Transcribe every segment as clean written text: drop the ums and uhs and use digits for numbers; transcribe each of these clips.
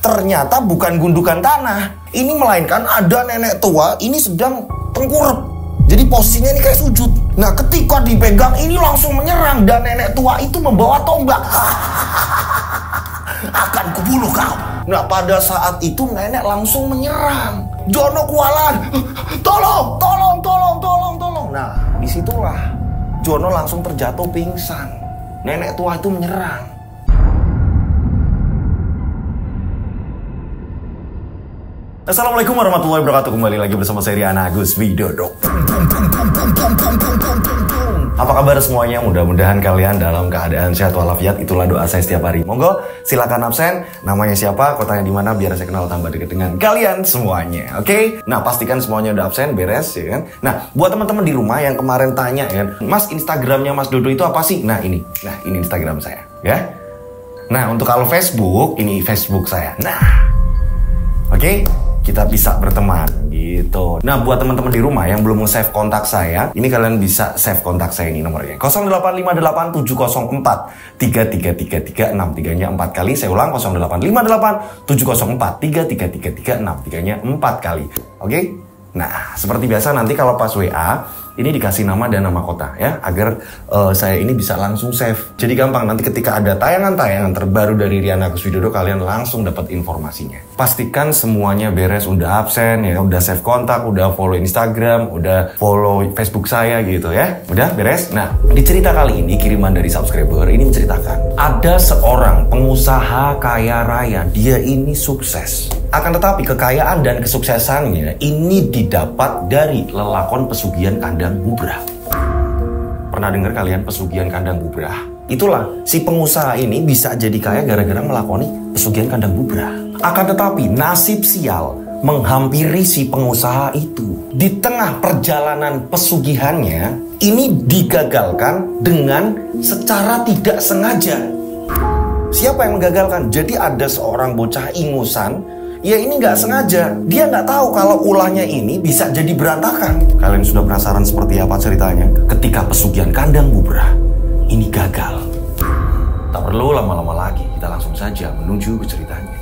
Ternyata bukan gundukan tanah. Ini melainkan ada nenek tua ini sedang tengkurap. Jadi posisinya ini kayak sujud. Nah ketika dipegang ini langsung menyerang. Dan nenek tua itu membawa tombak. Akan kubunuh kau. Nah pada saat itu nenek langsung menyerang. Jono kualan. Tolong. Nah disitulah Jono langsung terjatuh pingsan. Nenek tua itu menyerang. Assalamualaikum warahmatullahi wabarakatuh. Kembali lagi bersama saya Rian Agus Widodo. Apa kabar semuanya? Mudah-mudahan kalian dalam keadaan sehat walafiat. Itulah doa saya setiap hari. Monggo silakan absen. Namanya siapa, kotanya di mana, biar saya kenal tambah dekat dengan kalian semuanya. Oke? Nah pastikan semuanya udah absen, beres ya kan. Nah buat teman-teman di rumah yang kemarin tanya kan, Mas Instagramnya Mas Dodo itu apa sih? Nah ini Instagram saya ya. Nah untuk kalau Facebook, ini Facebook saya. Nah oke? Kita bisa berteman gitu. Nah buat teman-teman di rumah yang belum nge-save kontak saya, ini kalian bisa save kontak saya, ini nomornya 085870433336, 3nya 4 kali. Saya ulang, 085870433336, 3nya 4 kali. Oke? Nah seperti biasa nanti kalau pas WA ini dikasih nama dan nama kota ya, agar saya ini bisa langsung save. Jadi gampang, nanti ketika ada tayangan-tayangan terbaru dari Rian Agus Widodo, kalian langsung dapat informasinya. Pastikan semuanya beres, udah absen ya, udah save kontak, udah follow Instagram, udah follow Facebook saya gitu ya. Udah beres? Nah, di cerita kali ini kiriman dari subscriber ini menceritakan ada seorang pengusaha kaya raya, dia ini sukses. Akan tetapi kekayaan dan kesuksesannya ini didapat dari lelakon pesugihan kandang bubrah. Pernah dengar kalian pesugihan kandang bubrah? Itulah, si pengusaha ini bisa jadi kaya gara-gara melakoni pesugihan kandang bubrah. Akan tetapi nasib sial menghampiri si pengusaha itu. Di tengah perjalanan pesugihannya, ini digagalkan dengan secara tidak sengaja. Siapa yang menggagalkan? Jadi ada seorang bocah ingusan. Ya ini nggak sengaja, dia nggak tahu kalau ulahnya ini bisa jadi berantakan. Kalian sudah penasaran seperti apa ceritanya? Ketika pesugihan kandang bubrah ini gagal. Tak perlu lama-lama lagi, kita langsung saja menuju ke ceritanya.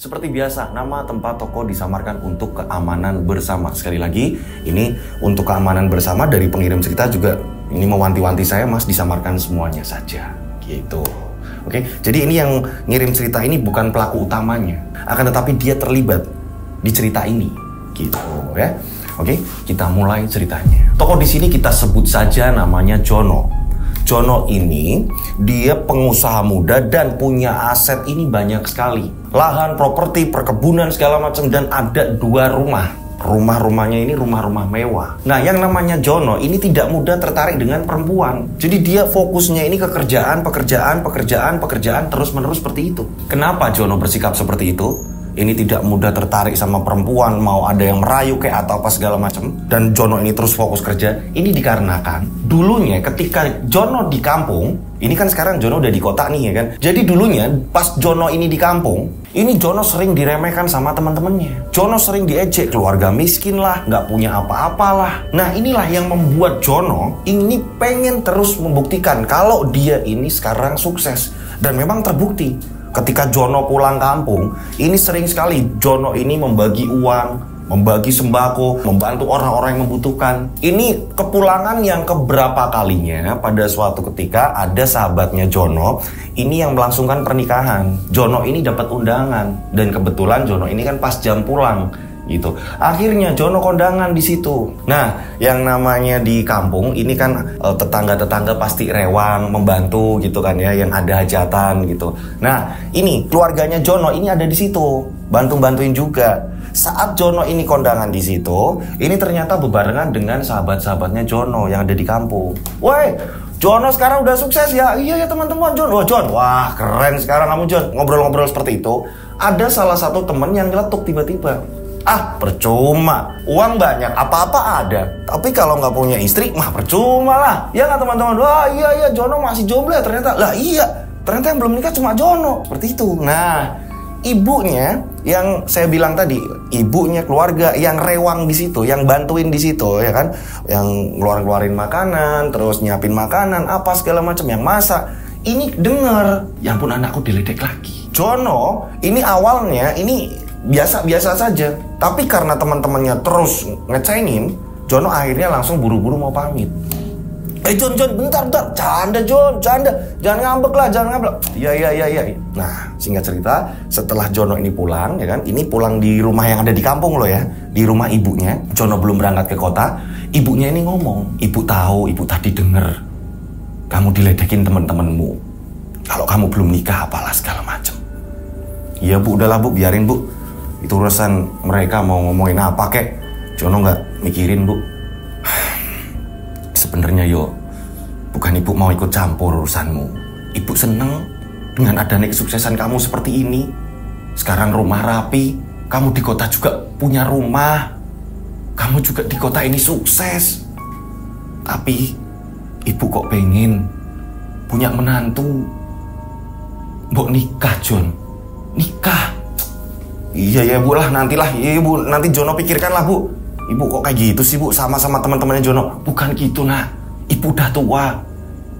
Seperti biasa, nama tempat toko disamarkan untuk keamanan bersama. Sekali lagi, ini untuk keamanan bersama dari pengirim cerita juga. Ini mewanti-wanti saya, Mas, disamarkan semuanya saja. Gitu. Oke, jadi ini yang ngirim cerita ini bukan pelaku utamanya. Akan tetapi dia terlibat di cerita ini. Gitu ya. Oke, kita mulai ceritanya. Toko di sini kita sebut saja namanya Jono. Jono ini dia pengusaha muda dan punya aset ini banyak sekali. Lahan, properti, perkebunan segala macam, dan ada 2 rumah. Rumah-rumahnya ini rumah-rumah mewah. Nah, yang namanya Jono ini tidak mudah tertarik dengan perempuan. Jadi dia fokusnya ini ke pekerjaan terus-menerus seperti itu. Kenapa Jono bersikap seperti itu? Ini tidak mudah tertarik sama perempuan, mau ada yang merayu kayak atau apa segala macam. Dan Jono ini terus fokus kerja. Ini dikarenakan dulunya ketika Jono di kampung, ini kan sekarang Jono udah di kota nih ya kan. Jadi dulunya pas Jono ini di kampung, ini Jono sering diremehkan sama teman-temannya. Jono sering diejek, keluarga miskin lah, nggak punya apa-apalah. Nah inilah yang membuat Jono ini pengen terus membuktikan kalau dia ini sekarang sukses. Dan memang terbukti. Ketika Jono pulang kampung, ini sering sekali Jono ini membagi uang, membagi sembako, membantu orang-orang yang membutuhkan. Ini kepulangan yang keberapa kalinya pada suatu ketika ada sahabatnya Jono, ini yang melangsungkan pernikahan. Jono ini dapat undangan, dan kebetulan Jono ini kan pas jam pulang. Gitu. Akhirnya Jono kondangan di situ. Nah, yang namanya di kampung ini kan tetangga-tetangga pasti rewang membantu gitu kan ya, yang ada hajatan gitu. Nah, ini keluarganya Jono ini ada di situ, bantu-bantuin juga. Saat Jono ini kondangan di situ, ini ternyata bebarengan dengan sahabat-sahabatnya Jono yang ada di kampung. Woi, Jono sekarang udah sukses ya. Iya ya teman-teman, Jon. Wah Jon, wah keren sekarang kamu Jon. Ngobrol-ngobrol seperti itu. Ada salah satu temen yang ngeletuk tiba-tiba. Ah percuma, uang banyak, apa-apa ada. Tapi kalau nggak punya istri, mah percuma lah. Ya nggak teman-teman? Wah iya Jono masih jomblo ya ternyata. Lah iya, ternyata yang belum nikah cuma Jono. Seperti itu. Nah, ibunya yang saya bilang tadi, ibunya keluarga yang rewang di situ, yang bantuin di situ, ya kan, yang ngeluarin makanan, terus nyiapin makanan, apa segala macam, yang masak. Ini denger, ya ampun anakku diledek lagi. Jono ini awalnya ini biasa-biasa saja, tapi karena teman-temannya terus ngecengin, Jono akhirnya langsung buru-buru mau pamit. Jon, bentar, canda Jon, canda, jangan ngambek lah, jangan ngambek. Iya. Nah, singkat cerita, setelah Jono ini pulang, ya kan, ini pulang di rumah yang ada di kampung loh ya, di rumah ibunya. Jono belum berangkat ke kota, ibunya ini ngomong, ibu tahu, ibu tadi denger, kamu diledekin temen-temenmu, kalau kamu belum nikah apalah segala macem. Iya bu, udahlah bu, biarin bu, itu urusan mereka mau ngomongin apa kek, Jono nggak mikirin bu. Sebenarnya bukan ibu mau ikut campur urusanmu. Ibu seneng dengan adanya kesuksesan kamu seperti ini. Sekarang rumah rapi, kamu di kota juga punya rumah, kamu juga di kota ini sukses. Tapi ibu kok pengen punya menantu. Mbok nikah Jon, nikah. Iya bu lah, nantilah. Iya bu, nanti Jono pikirkan lah bu. Ibu kok kayak gitu sih bu, sama teman-temannya Jono. Bukan gitu nak, ibu udah tua,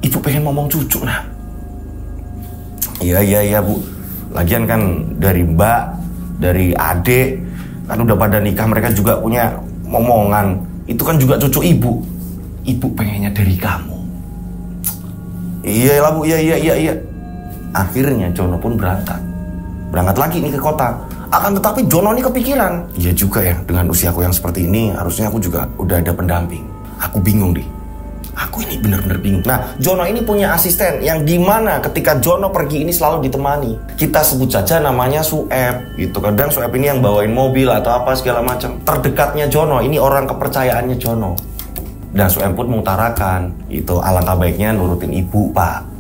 ibu pengen ngomong cucu nak. Iya bu, lagian kan dari mbak, dari adik, kan udah pada nikah, mereka juga punya momongan. Itu kan juga cucu ibu. Ibu pengennya dari kamu. Iya lah bu, iya. Akhirnya Jono pun berangkat lagi nih ke kota. Akan tetapi Jono ini kepikiran, iya juga ya, dengan usiaku yang seperti ini harusnya aku juga udah ada pendamping. Aku bingung deh, aku ini bener-bener bingung. Nah, Jono ini punya asisten yang dimana ketika Jono pergi ini selalu ditemani. Kita sebut saja namanya Sueb gitu. Kadang Sueb ini yang bawain mobil atau apa segala macam. Terdekatnya Jono, ini orang kepercayaannya Jono. Dan Sueb pun mengutarakan, itu alangkah baiknya nurutin ibu pak.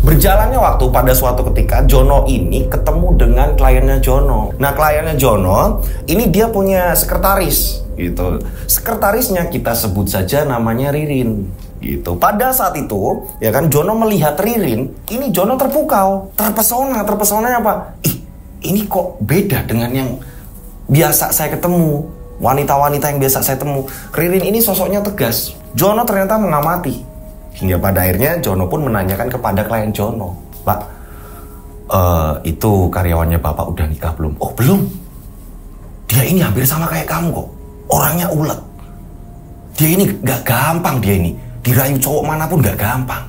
Berjalannya waktu, pada suatu ketika Jono ini ketemu dengan kliennya Jono. Nah kliennya Jono ini dia punya sekretaris gitu. Sekretarisnya kita sebut saja namanya Ririn gitu. Pada saat itu ya kan Jono melihat Ririn, ini Jono terpukau, terpesona apa? Ini kok beda dengan yang biasa saya ketemu, wanita-wanita yang biasa saya temu. Ririn ini sosoknya tegas. Jono ternyata mengamati. Hingga pada akhirnya Jono pun menanyakan kepada klien Jono, Pak, itu karyawannya Bapak udah nikah belum? Oh belum. Dia ini hampir sama kayak kamu kok. Orangnya ulet. Dia ini gak gampang, dia ini dirayu cowok manapun gak gampang.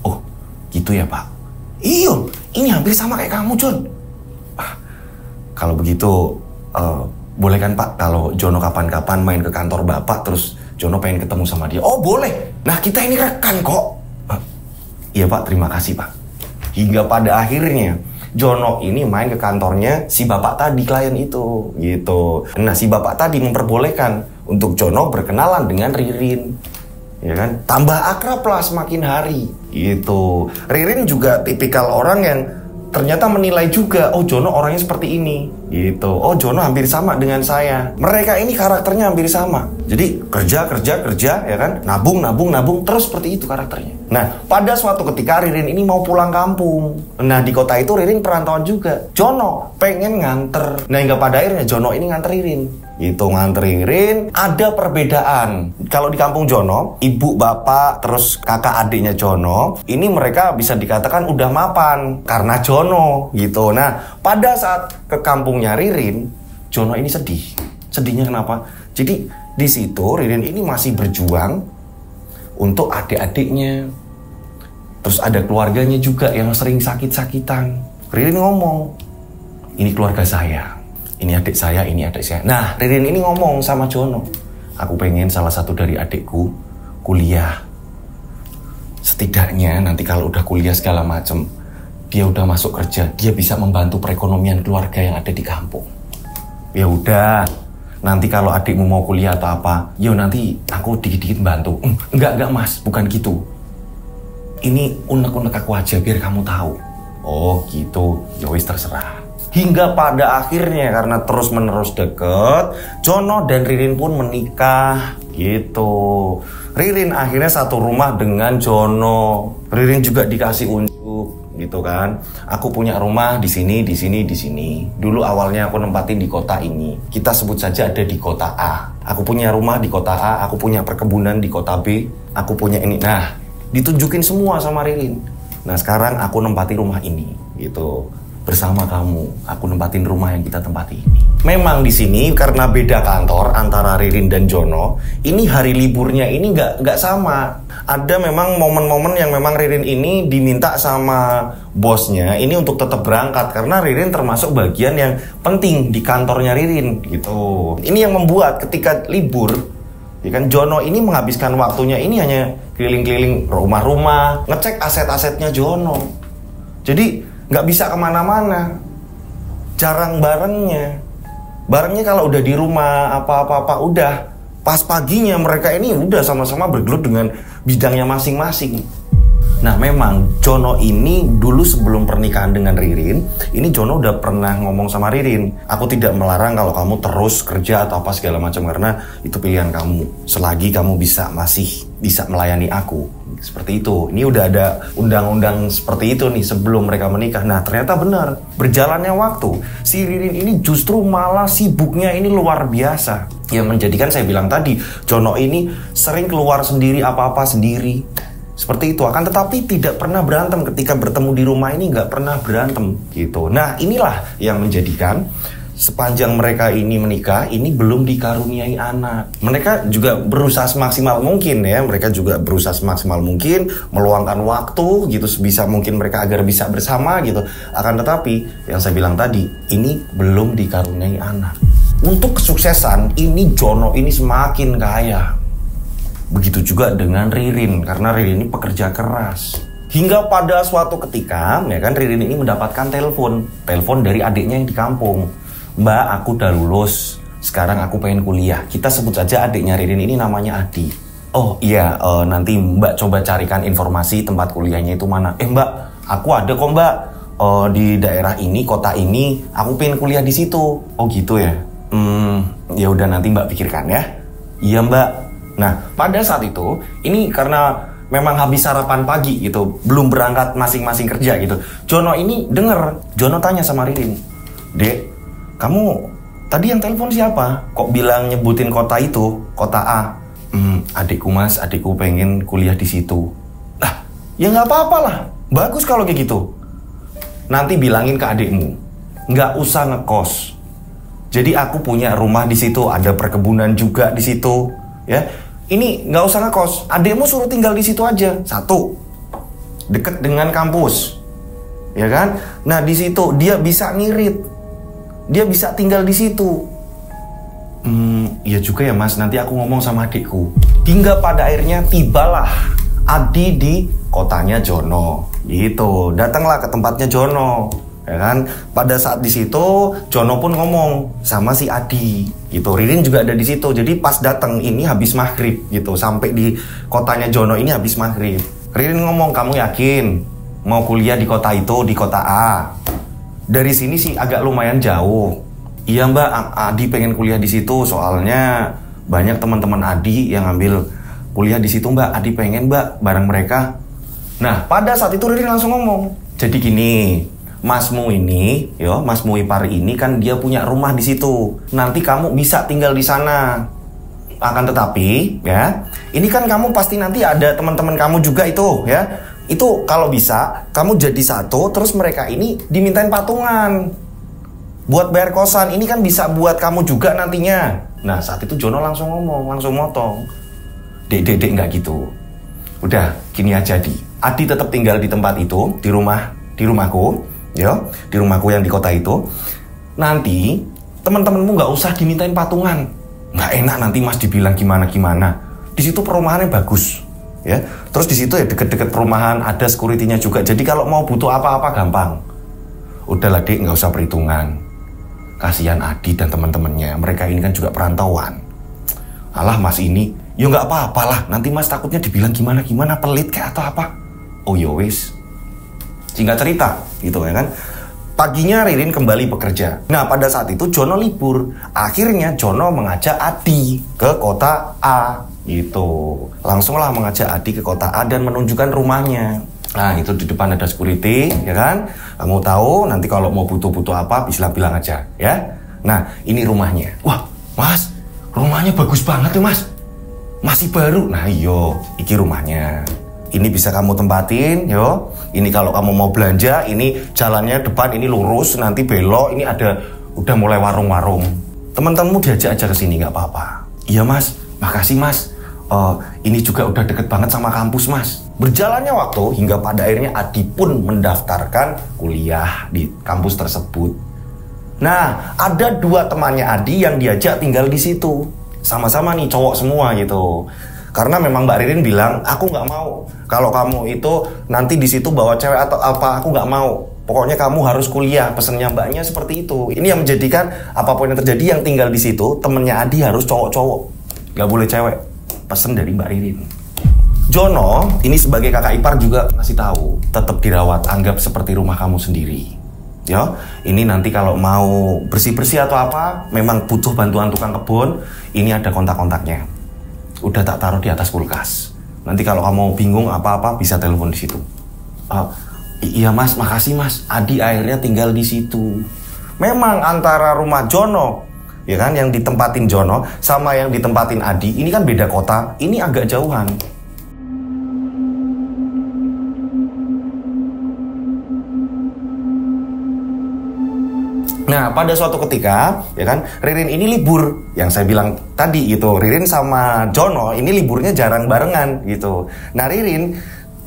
Oh gitu ya Pak. Iya, ini hampir sama kayak kamu Jon. Kalau begitu boleh kan Pak kalau Jono kapan-kapan main ke kantor Bapak terus Jono pengen ketemu sama dia. Oh boleh. Nah kita ini rekan kok. Iya Pak, terima kasih Pak. Hingga pada akhirnya Jono ini main ke kantornya si bapak tadi, klien itu gitu. Nah si bapak tadi memperbolehkan untuk Jono berkenalan dengan Ririn, ya kan? Tambah akrab lah semakin hari gitu. Ririn juga tipikal orang yang ternyata menilai juga, oh Jono orangnya seperti ini gitu. Oh Jono hampir sama dengan saya. Mereka ini karakternya hampir sama. Jadi kerja ya kan, nabung terus seperti itu karakternya. Nah pada suatu ketika Ririn ini mau pulang kampung. Nah di kota itu Ririn perantauan juga. Jono pengen nganter. Nah hingga pada akhirnya Jono ini nganter Ririn gitu, nganterin. Ada perbedaan. Kalau di kampung Jono, ibu, bapak, terus kakak adiknya Jono, ini mereka bisa dikatakan udah mapan karena Jono gitu. Nah, pada saat ke kampungnya Ririn, Jono ini sedih. Sedihnya kenapa? Jadi di situ Ririn ini masih berjuang untuk adik-adiknya. Terus ada keluarganya juga yang sering sakit-sakitan. Ririn ngomong, ini keluarga saya. Ini adik saya, ini adik saya. Nah, Ririn ini ngomong sama Jono, aku pengen salah satu dari adikku kuliah. Setidaknya nanti kalau udah kuliah segala macem, dia udah masuk kerja, dia bisa membantu perekonomian keluarga yang ada di kampung. Ya udah, nanti kalau adikmu mau kuliah atau apa, yo nanti aku dikit-dikit bantu. Enggak mas, bukan gitu. Ini unek-unek aku aja biar kamu tahu. Oh gitu, ya wis terserah. Hingga pada akhirnya karena terus-menerus deket, Jono dan Ririn pun menikah gitu. Ririn akhirnya satu rumah dengan Jono. Ririn juga dikasih unjuk gitu kan. Aku punya rumah di sini, di sini, di sini. Dulu awalnya aku nempatin di kota ini. Kita sebut saja ada di kota A. Aku punya rumah di kota A, aku punya perkebunan di kota B, aku punya ini. Nah, ditunjukin semua sama Ririn. Nah, sekarang aku nempati rumah ini gitu. Bersama kamu, aku nempatin rumah yang kita tempati ini. Memang di sini karena beda kantor antara Ririn dan Jono, ini hari liburnya ini nggak sama. Ada memang momen-momen yang memang Ririn ini diminta sama bosnya ini untuk tetap berangkat karena Ririn termasuk bagian yang penting di kantornya Ririn gitu. Ini yang membuat ketika libur, ya kan, Jono ini menghabiskan waktunya ini hanya keliling-keliling rumah-rumah, ngecek aset-asetnya Jono. Jadi nggak bisa kemana-mana, jarang barengnya. Barengnya kalau udah di rumah apa-apa udah pas paginya mereka ini udah sama-sama bergelut dengan bidangnya masing-masing. Nah memang Jono ini dulu sebelum pernikahan dengan Ririn, ini Jono udah pernah ngomong sama Ririn, aku tidak melarang kalau kamu terus kerja atau apa segala macam karena itu pilihan kamu, selagi kamu masih bisa melayani aku. Seperti itu. Ini udah ada undang-undang seperti itu nih sebelum mereka menikah. Nah ternyata benar, berjalannya waktu si Ririn ini justru malah sibuknya ini luar biasa, yang menjadikan saya bilang tadi, Jono ini sering keluar sendiri, apa-apa sendiri seperti itu. Akan tetapi tidak pernah berantem, ketika bertemu di rumah ini nggak pernah berantem gitu. Nah inilah yang menjadikan sepanjang mereka ini menikah, ini belum dikaruniai anak. Mereka juga berusaha semaksimal mungkin ya. Mereka juga berusaha semaksimal mungkin meluangkan waktu gitu sebisa mungkin mereka agar bisa bersama gitu. Akan tetapi yang saya bilang tadi, ini belum dikaruniai anak. Untuk kesuksesan ini Jono ini semakin kaya. Begitu juga dengan Ririn, karena Ririn ini pekerja keras. Hingga pada suatu ketika, ya kan, Ririn ini mendapatkan telepon dari adiknya yang di kampung. Mbak, aku udah lulus, sekarang aku pengen kuliah. Kita sebut saja adiknya Ririn ini namanya Adi. Oh iya, nanti Mbak coba carikan informasi tempat kuliahnya itu mana. Mbak, aku ada kok Mbak, di daerah ini, kota ini, aku pengen kuliah di situ. Oh gitu ya. Ya udah nanti Mbak pikirkan ya. Iya Mbak. Nah, pada saat itu, ini karena memang habis sarapan pagi gitu, belum berangkat masing-masing kerja gitu. Jono ini denger, Jono tanya sama Ririn, Dek, kamu tadi yang telepon siapa? Kok bilang nyebutin kota itu, kota A? Adikku mas, adikku pengen kuliah di situ. Lah, ya nggak apa-apa lah, bagus kalau kayak gitu. Nanti bilangin ke adikmu, nggak usah ngekos. Jadi aku punya rumah di situ, ada perkebunan juga di situ, ya. Ini nggak usah ngekos, adikmu suruh tinggal di situ aja. Satu, deket dengan kampus, ya kan? Nah di situ dia bisa ngirit, dia bisa tinggal di situ. Iya juga ya mas, nanti aku ngomong sama adikku. Hingga pada akhirnya tibalah Adi di kotanya Jono, gitu. Datanglah ke tempatnya Jono, ya kan? Pada saat di situ Jono pun ngomong sama si Adi, gitu. Ririn juga ada di situ. Jadi pas datang ini habis maghrib, gitu. Sampai di kotanya Jono ini habis maghrib. Ririn ngomong, kamu yakin mau kuliah di kota itu, di kota A? Dari sini sih agak lumayan jauh. Iya mbak, Adi pengen kuliah di situ. Soalnya banyak teman-teman Adi yang ambil kuliah di situ mbak. Adi pengen mbak bareng mereka. Nah pada saat itu Ririn langsung ngomong, jadi gini, masmu ini, yo, masmu Ipari ini kan dia punya rumah di situ. Nanti kamu bisa tinggal di sana. Akan tetapi, ya, ini kan kamu pasti nanti ada teman-teman kamu juga itu, ya. Itu kalau bisa, kamu jadi satu, terus mereka ini dimintain patungan buat bayar kosan. Ini kan bisa buat kamu juga nantinya. Nah saat itu Jono langsung ngomong, langsung motong. Dek nggak gitu. Udah, gini aja Adi tetap tinggal di tempat itu, di rumahku. Ya, di rumahku yang di kota itu. Nanti teman-temanmu nggak usah dimintain patungan. Nggak enak nanti mas dibilang gimana-gimana. Di situ perumahannya bagus, ya. Terus di situ ya deket-deket perumahan ada security-nya juga. Jadi kalau mau butuh apa-apa gampang. Udahlah dek, nggak usah perhitungan. Kasihan Adi dan teman-temannya. Mereka ini kan juga perantauan. Alah mas ini, ya nggak apa-apa lah. Nanti mas takutnya dibilang gimana-gimana, pelit kayak atau apa. Oh ya wis. Singkat cerita, gitu ya kan. Paginya Ririn kembali bekerja. Nah, pada saat itu Jono libur. Akhirnya Jono mengajak Adi ke kota A, gitu. Langsunglah mengajak Adi ke kota A dan menunjukkan rumahnya. Nah, itu di depan ada security, ya kan? Kamu tahu, nanti kalau mau butuh-butuh apa, bisa bilang aja, ya. Nah, ini rumahnya. Wah, Mas, rumahnya bagus banget tuh, Mas. Masih baru. Nah, iyo, iki rumahnya. Ini bisa kamu tempatin, yo. Ini kalau kamu mau belanja, ini jalannya depan ini lurus, nanti belok, ini ada udah mulai warung-warung. Teman-temanmu diajak aja ke sini, nggak apa-apa. Iya Mas, makasih Mas. Ini juga udah deket banget sama kampus Mas. Berjalannya waktu hingga pada akhirnya Adi pun mendaftarkan kuliah di kampus tersebut. Nah, ada 2 temannya Adi yang diajak tinggal di situ. Sama-sama nih cowok semua gitu. Karena memang Mbak Ririn bilang, aku nggak mau kalau kamu itu nanti di situ bawa cewek atau apa, aku nggak mau. Pokoknya kamu harus kuliah, pesennya mbaknya seperti itu. Ini yang menjadikan apapun yang terjadi yang tinggal di situ, temennya Adi harus cowok-cowok, nggak boleh cewek. Pesen dari Mbak Ririn. Jono ini sebagai kakak ipar juga ngasih tahu, tetap dirawat, anggap seperti rumah kamu sendiri. Ya, ini nanti kalau mau bersih-bersih atau apa, memang butuh bantuan tukang kebun, ini ada kontak-kontaknya. Udah tak taruh di atas kulkas. Nanti kalau kamu bingung apa-apa bisa telepon di situ. Iya Mas, makasih Mas. Adi akhirnya tinggal di situ. Memang antara rumah Jono, ya kan, yang ditempatin Jono sama yang ditempatin Adi, ini kan beda kota. Ini agak jauhan. Nah, pada suatu ketika, ya kan, Ririn ini libur. Yang saya bilang tadi gitu, Ririn sama Jono ini liburnya jarang barengan gitu. Nah, Ririn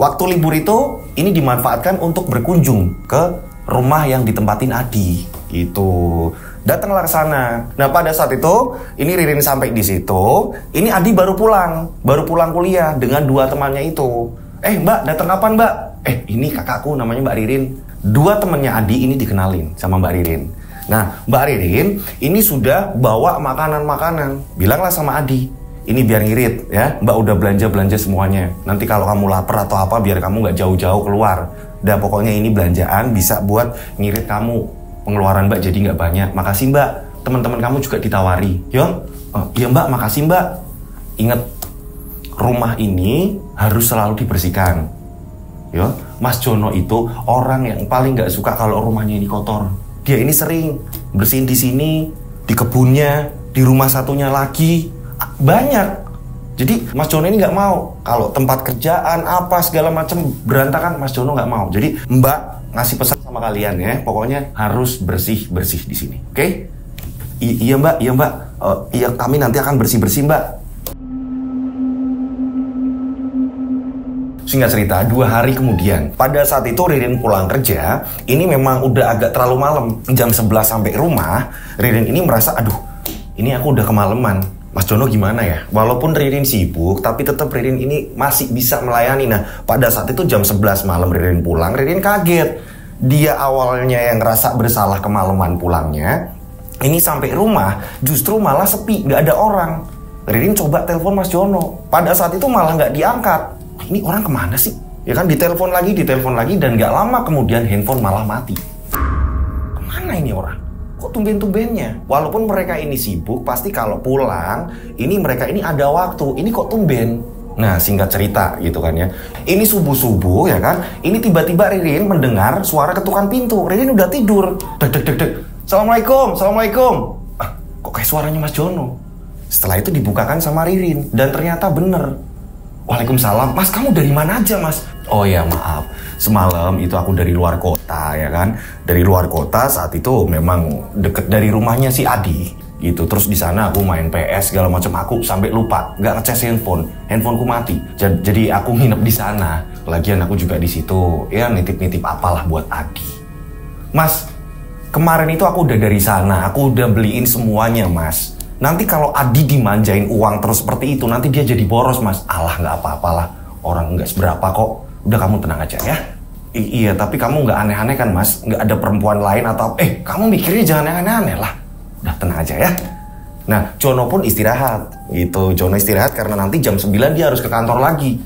waktu libur itu ini dimanfaatkan untuk berkunjung ke rumah yang ditempatin Adi gitu. Datanglah ke sana. Nah, pada saat itu ini Ririn sampai di situ, ini Adi baru pulang kuliah dengan 2 temannya itu. Mbak, datang kapan Mbak? Ini kakakku namanya Mbak Ririn. 2 temannya Adi ini dikenalin sama Mbak Ririn. Nah, Mbak Ririn ini sudah bawa makanan-makanan. Bilanglah sama Adi, ini biar ngirit ya, Mbak udah belanja-belanja semuanya. Nanti kalau kamu lapar atau apa, biar kamu nggak jauh-jauh keluar. Dah pokoknya ini belanjaan bisa buat ngirit kamu. Pengeluaran Mbak jadi nggak banyak. Makasih Mbak, teman-teman kamu juga ditawari. Yo, iya Mbak, makasih Mbak. Ingat, rumah ini harus selalu dibersihkan. Yo, Mas Jono itu orang yang paling nggak suka kalau rumahnya ini kotor. Dia ini sering bersihin di sini, di kebunnya, di rumah satunya lagi, banyak. Jadi Mas Jono ini nggak mau kalau tempat kerjaan apa segala macam berantakan, Mas Jono nggak mau. Jadi Mbak ngasih pesan sama kalian ya, pokoknya harus bersih di sini, oke? Iya Mbak, iya kami nanti akan bersih Mbak. Singkat cerita, 2 hari kemudian, pada saat itu Ririn pulang kerja, ini memang udah agak terlalu malam. Jam 11 sampai rumah, Ririn ini merasa, aduh, ini aku udah kemalaman. Mas Jono gimana ya? Walaupun Ririn sibuk, tapi tetap Ririn ini masih bisa melayani. Nah, pada saat itu jam 11 malam Ririn pulang, Ririn kaget. Dia awalnya yang ngerasa bersalah kemalaman pulangnya, ini sampai rumah, justru malah sepi, nggak ada orang. Ririn coba telepon Mas Jono. Pada saat itu malah nggak diangkat. Ini orang kemana sih? Ya kan, ditelepon lagi, dan gak lama kemudian handphone malah mati. Kemana ini orang? Kok tumben-tumbennya? Walaupun mereka ini sibuk, pasti kalau pulang, ini mereka ini ada waktu. Ini kok tumben? Nah, singkat cerita gitu kan ya. Ini subuh-subuh ya kan. Ini tiba-tiba Ririn mendengar suara ketukan pintu. Ririn udah tidur. Dek. Assalamualaikum. Kok kayak suaranya Mas Jono? Setelah itu dibukakan sama Ririn. Dan ternyata bener. Waalaikumsalam. Mas, kamu dari mana aja Mas? Oh ya maaf, semalam itu aku dari luar kota ya kan. Dari luar kota, saat itu memang deket dari rumahnya si Adi gitu. Terus di sana aku main PS segala macam, aku sampai lupa nggak ngecas handphoneku mati. Jadi aku nginep di sana. Lagian aku juga di situ ya, nitip apalah buat Adi. Mas, kemarin itu aku udah dari sana, aku udah beliin semuanya Mas. Nanti kalau Adi dimanjain uang terus seperti itu, nanti dia jadi boros Mas. Alah, nggak apa-apalah, orang nggak seberapa kok. Udah, kamu tenang aja ya. Iya, tapi kamu nggak aneh-aneh kan Mas? Nggak ada perempuan lain atau kamu mikirnya jangan aneh-aneh lah. Udah, tenang aja ya. Nah, Jono pun istirahat gitu. Jono istirahat karena nanti jam 9 dia harus ke kantor lagi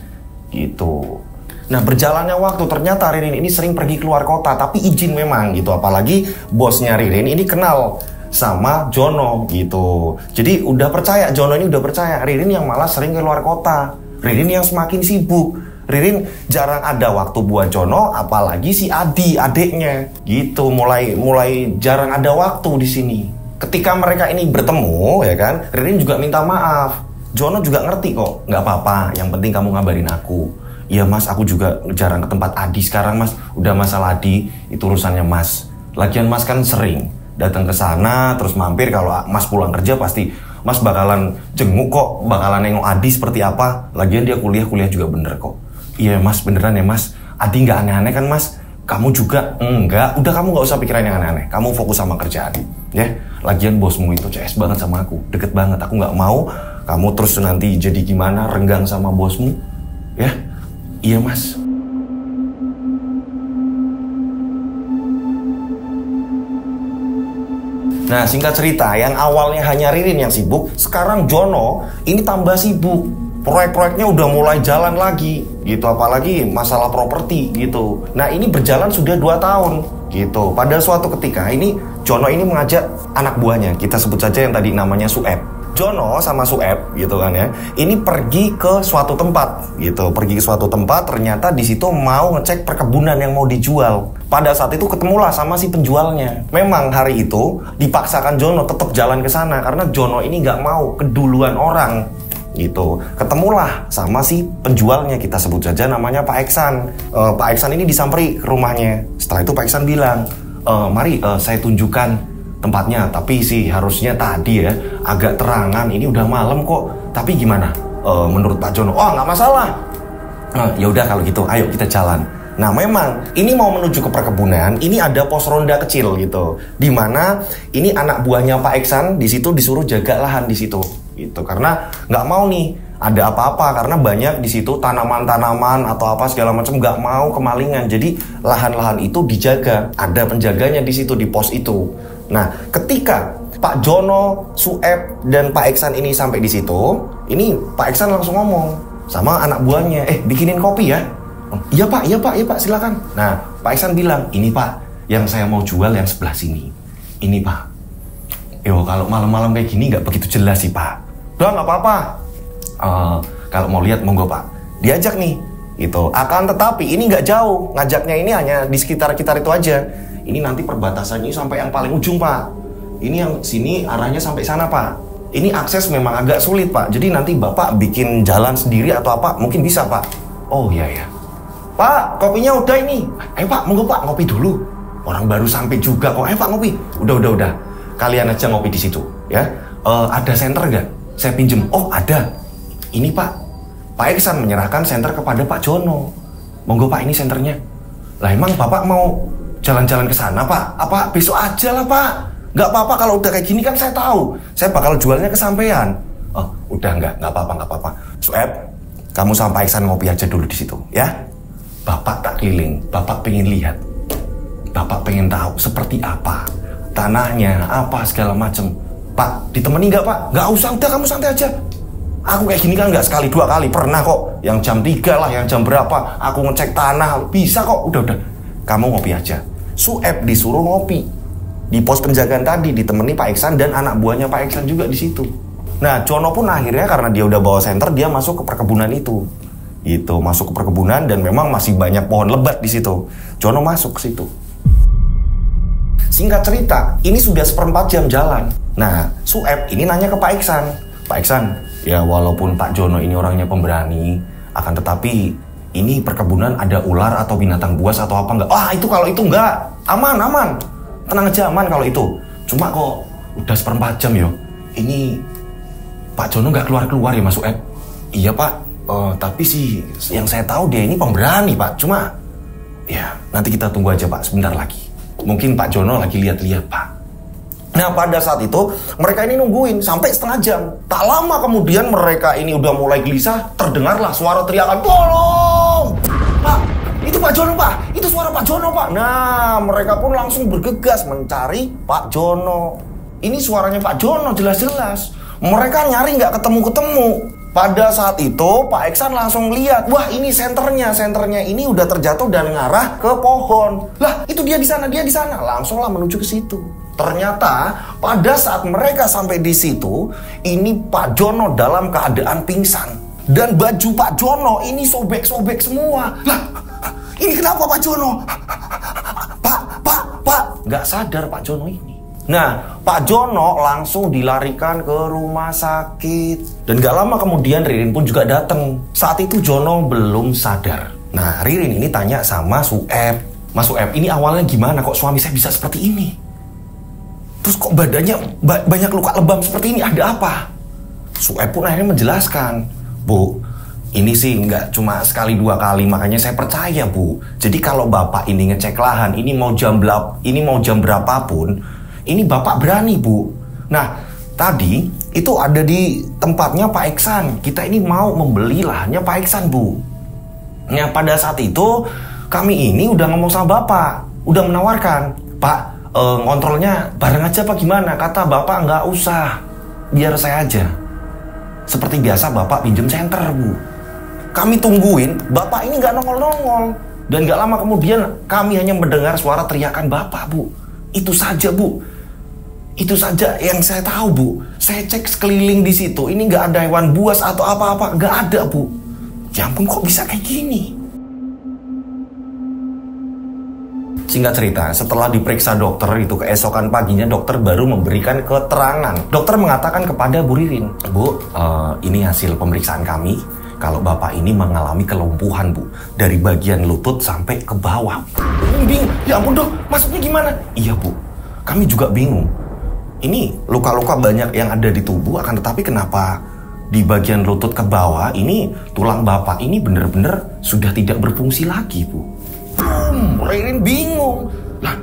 gitu. Nah, berjalannya waktu ternyata Ririn ini sering pergi keluar kota, tapi izin memang gitu. Apalagi bosnya Ririn ini kenal sama Jono gitu. Jadi udah percaya, Jono ini udah percaya. Ririn yang malah sering keluar kota. Ririn yang semakin sibuk. Ririn jarang ada waktu buat Jono, apalagi si Adi, adiknya gitu. Mulai jarang ada waktu di sini. Ketika mereka ini bertemu, ya kan, Ririn juga minta maaf. Jono juga ngerti kok, nggak apa-apa. Yang penting kamu ngabarin aku. Iya mas, aku juga jarang ke tempat Adi sekarang mas. Udah masalah Adi, itu urusannya mas. Lagian mas kan sering datang ke sana, terus mampir. Kalau mas pulang kerja pasti mas bakalan jenguk kok, bakalan nengok Adi seperti apa. Lagian dia kuliah juga bener kok. Iya mas, beneran ya mas. Adi nggak aneh-aneh kan mas? Kamu juga enggak. Udah kamu nggak usah pikirin yang aneh-aneh. Kamu fokus sama kerjaan, ya. Lagian bosmu itu CS banget sama aku, deket banget. Aku nggak mau kamu terus nanti jadi gimana, renggang sama bosmu, ya. Iya mas. Nah, singkat cerita, yang awalnya hanya Ririn yang sibuk, sekarang Jono ini tambah sibuk. Proyek-proyeknya udah mulai jalan lagi gitu, apalagi masalah properti gitu. Nah, ini berjalan sudah 2 tahun gitu. Pada suatu ketika ini Jono ini mengajak anak buahnya, kita sebut saja yang tadi namanya Sueb. Jono sama Sueb gitu kan ya, ini pergi ke suatu tempat gitu, pergi ke suatu tempat, ternyata di situ mau ngecek perkebunan yang mau dijual. Pada saat itu ketemulah sama si penjualnya. Memang hari itu dipaksakan Jono tetap jalan ke sana karena Jono ini nggak mau keduluan orang gitu. Ketemulah sama si penjualnya, kita sebut saja namanya Pak Eksan. Pak Eksan ini disamperi ke rumahnya. Setelah itu Pak Eksan bilang, mari saya tunjukkan tempatnya, tapi sih harusnya tadi ya agak terangan, ini udah malam kok. Tapi gimana menurut Pak Jono? Oh nggak masalah. Ya udah kalau gitu ayo kita jalan. Nah memang ini mau menuju ke perkebunan, ini ada pos ronda kecil gitu, dimana ini anak buahnya Pak Eksan di situ disuruh jaga lahan di situ gitu, karena nggak mau nih ada apa-apa, karena banyak di situ tanaman-tanaman atau apa segala macam, nggak mau kemalingan. Jadi lahan-lahan itu dijaga, ada penjaganya di situ di pos itu. Nah, ketika Pak Jono, Sueb, dan Pak Eksan ini sampai di situ, ini Pak Eksan langsung ngomong sama anak buahnya, bikinin kopi ya. Oh, iya pak, silakan. Nah, Pak Eksan bilang, ini pak, yang saya mau jual yang sebelah sini. Ini pak. Yo, kalau malam-malam kayak gini nggak begitu jelas sih pak. Udah nggak apa-apa. Kalau mau lihat monggo pak. Diajak nih, gitu. Akan tetapi ini nggak jauh, ngajaknya ini hanya di sekitar-sekitar itu aja. Ini nanti perbatasannya sampai yang paling ujung pak. Ini yang sini arahnya sampai sana pak. Ini akses memang agak sulit pak. Jadi nanti bapak bikin jalan sendiri atau apa mungkin bisa pak. Oh iya ya. Pak, kopinya udah ini. Ayo pak, monggo pak, ngopi dulu. Orang baru sampai juga kok. Ayo pak ngopi. Udah. Kalian aja ngopi di situ ya. Ada senter nggak? Saya pinjem. Oh ada. Ini pak. Pak Eksan menyerahkan senter kepada Pak Jono. Monggo pak, ini senternya. Lah emang bapak mau jalan-jalan ke sana pak? Apa besok aja lah pak? Nggak apa-apa kalau udah kayak gini kan saya tahu. Saya bakal jualnya ke sampean. Oh udah nggak apa-apa. Sueb, kamu sama Pak Eksan ngopi aja dulu di situ ya. Bapak tak keliling, bapak pengen lihat. Bapak pengen tahu seperti apa tanahnya, apa segala macem. Pak, ditemani nggak pak? Nggak usah, udah kamu santai aja. Aku kayak gini kan nggak sekali 2 kali, pernah kok. Yang jam 3 lah, yang jam berapa, aku ngecek tanah, bisa kok. Udah. Kamu ngopi aja. Sueb disuruh ngopi di pos penjagaan tadi, ditemani Pak Eksan dan anak buahnya Pak Eksan juga di situ. Nah, Jono pun akhirnya karena dia udah bawa senter, dia masuk ke perkebunan itu. Gitu, masuk ke perkebunan dan memang masih banyak pohon lebat di situ. Jono masuk ke situ. Singkat cerita, ini sudah 1/4 jam jalan. Nah, Sueb ini nanya ke Pak Eksan. Pak Eksan, ya walaupun Pak Jono ini orangnya pemberani, akan tetapi ini perkebunan ada ular atau binatang buas atau apa enggak? Itu kalau itu enggak. Aman. Tenang aja, aman kalau itu. Cuma kok udah 1/4 jam yo. Ini Pak Jono nggak keluar ya Mas Sueb? Iya Pak. Tapi sih yang saya tahu dia ini pemberani Pak. Cuma ya nanti kita tunggu aja Pak, sebentar lagi. Mungkin Pak Jono lagi lihat-lihat Pak. Nah pada saat itu mereka ini nungguin sampai 1/2 jam. Tak lama kemudian mereka ini udah mulai gelisah. Terdengarlah suara teriakan, tolong Pak, itu Pak Jono Pak, itu suara Pak Jono Pak. Nah mereka pun langsung bergegas mencari Pak Jono. Ini suaranya Pak Jono jelas-jelas. Mereka nyari nggak ketemu-ketemu. Pada saat itu Pak Iksan langsung lihat, wah ini senternya ini udah terjatuh dan ngarah ke pohon. Lah itu dia di sana, langsunglah menuju ke situ. Ternyata pada saat mereka sampai di situ, ini Pak Jono dalam keadaan pingsan dan baju Pak Jono ini sobek-sobek semua. Lah ini kenapa Pak Jono? Pak, nggak sadar Pak Jono ini. Nah, Pak Jono langsung dilarikan ke rumah sakit. Dan gak lama kemudian Ririn pun juga datang. Saat itu Jono belum sadar. Nah, Ririn ini tanya sama Sueb. Mas Sueb, ini awalnya gimana kok suami saya bisa seperti ini? Terus kok badannya banyak luka lebam seperti ini, ada apa? Sueb pun akhirnya menjelaskan, Bu, ini sih nggak cuma sekali dua kali, makanya saya percaya Bu. Jadi kalau Bapak ini ngecek lahan, ini mau jam berapapun, ini Bapak berani Bu. Nah tadi itu ada di tempatnya Pak Iksan. Kita ini mau membeli lahannya Pak Iksan Bu. Nah pada saat itu kami ini udah ngomong sama Bapak, udah menawarkan, Pak ngontrolnya bareng aja apa gimana? Kata Bapak nggak usah, biar saya aja. Seperti biasa Bapak pinjem senter Bu. Kami tungguin, Bapak ini nggak nongol-nongol. Dan nggak lama kemudian kami hanya mendengar suara teriakan Bapak Bu. Itu saja Bu. Itu saja yang saya tahu Bu. Saya cek sekeliling di situ, ini nggak ada hewan buas atau apa-apa, nggak ada Bu. Ya ampun kok bisa kayak gini? Singkat cerita, setelah diperiksa dokter itu keesokan paginya dokter baru memberikan keterangan. Dokter mengatakan kepada Bu Ririn, Bu, ini hasil pemeriksaan kami. Kalau Bapak ini mengalami kelumpuhan Bu, dari bagian lutut sampai ke bawah. Bingung, ya ampun Dok, maksudnya gimana? Iya Bu, kami juga bingung. Ini luka-luka banyak yang ada di tubuh, akan tetapi kenapa di bagian lutut ke bawah ini tulang Bapak ini benar-benar sudah tidak berfungsi lagi Bu. Ririn bingung. Lah,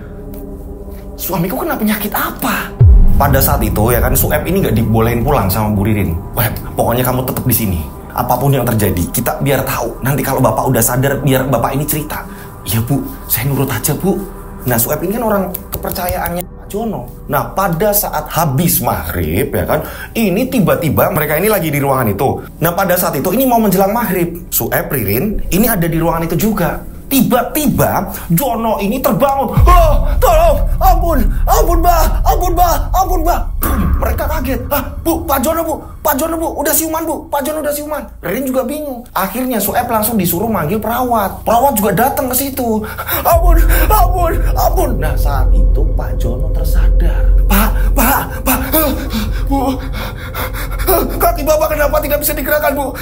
suamiku kena penyakit apa? Pada saat itu ya kan Sueb ini nggak dibolehin pulang sama Bu Ririn. Wah, pokoknya kamu tetap di sini. Apapun yang terjadi, kita biar tahu. Nanti kalau Bapak udah sadar, biar Bapak ini cerita. Iya Bu, saya nurut aja Bu. Nah Sueb ini kan orang kepercayaannya Pak Jono. Nah pada saat habis maghrib ya kan, ini tiba-tiba mereka ini lagi di ruangan itu. Nah pada saat itu ini mau menjelang maghrib, Sueb, Ririn ini ada di ruangan itu juga. Tiba-tiba Jono ini terbangun. Oh, tolong, ampun Mbak. Mereka kaget. Bu, Pak Jono Bu, udah siuman Bu. Pak Jono udah siuman. Ririn juga bingung. Akhirnya Sueb langsung disuruh manggil perawat. Perawat juga datang ke situ. Ampun. Nah saat itu Pak Jono tersadar. Pak, Bu, kaki Bapak kenapa tidak bisa digerakkan Bu?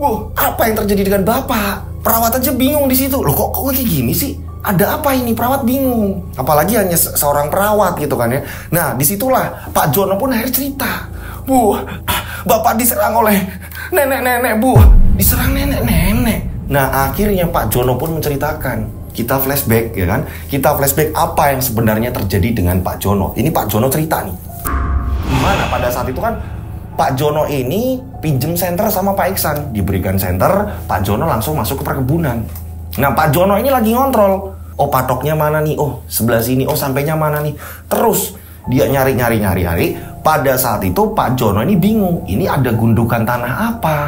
Bu, apa yang terjadi dengan Bapak? Perawat aja bingung di situ. Loh kok kayak gini sih? Ada apa ini? Perawat bingung. Apalagi hanya seorang perawat gitu kan ya. Nah disitulah Pak Jono pun akhirnya cerita. Bu, Bapak diserang oleh nenek-nenek Bu. Diserang nenek-nenek. Nah akhirnya Pak Jono pun menceritakan. Kita flashback ya kan. Kita flashback apa yang sebenarnya terjadi dengan Pak Jono. Ini Pak Jono cerita nih. Gimana pada saat itu kan Pak Jono ini pinjem senter sama Pak Iksan. Diberikan senter, Pak Jono langsung masuk ke perkebunan. Nah Pak Jono ini lagi ngontrol. Oh patoknya mana nih? Oh sebelah sini. Oh sampainya mana nih? Terus dia nyari. Pada saat itu Pak Jono ini bingung. Ini ada gundukan tanah apa?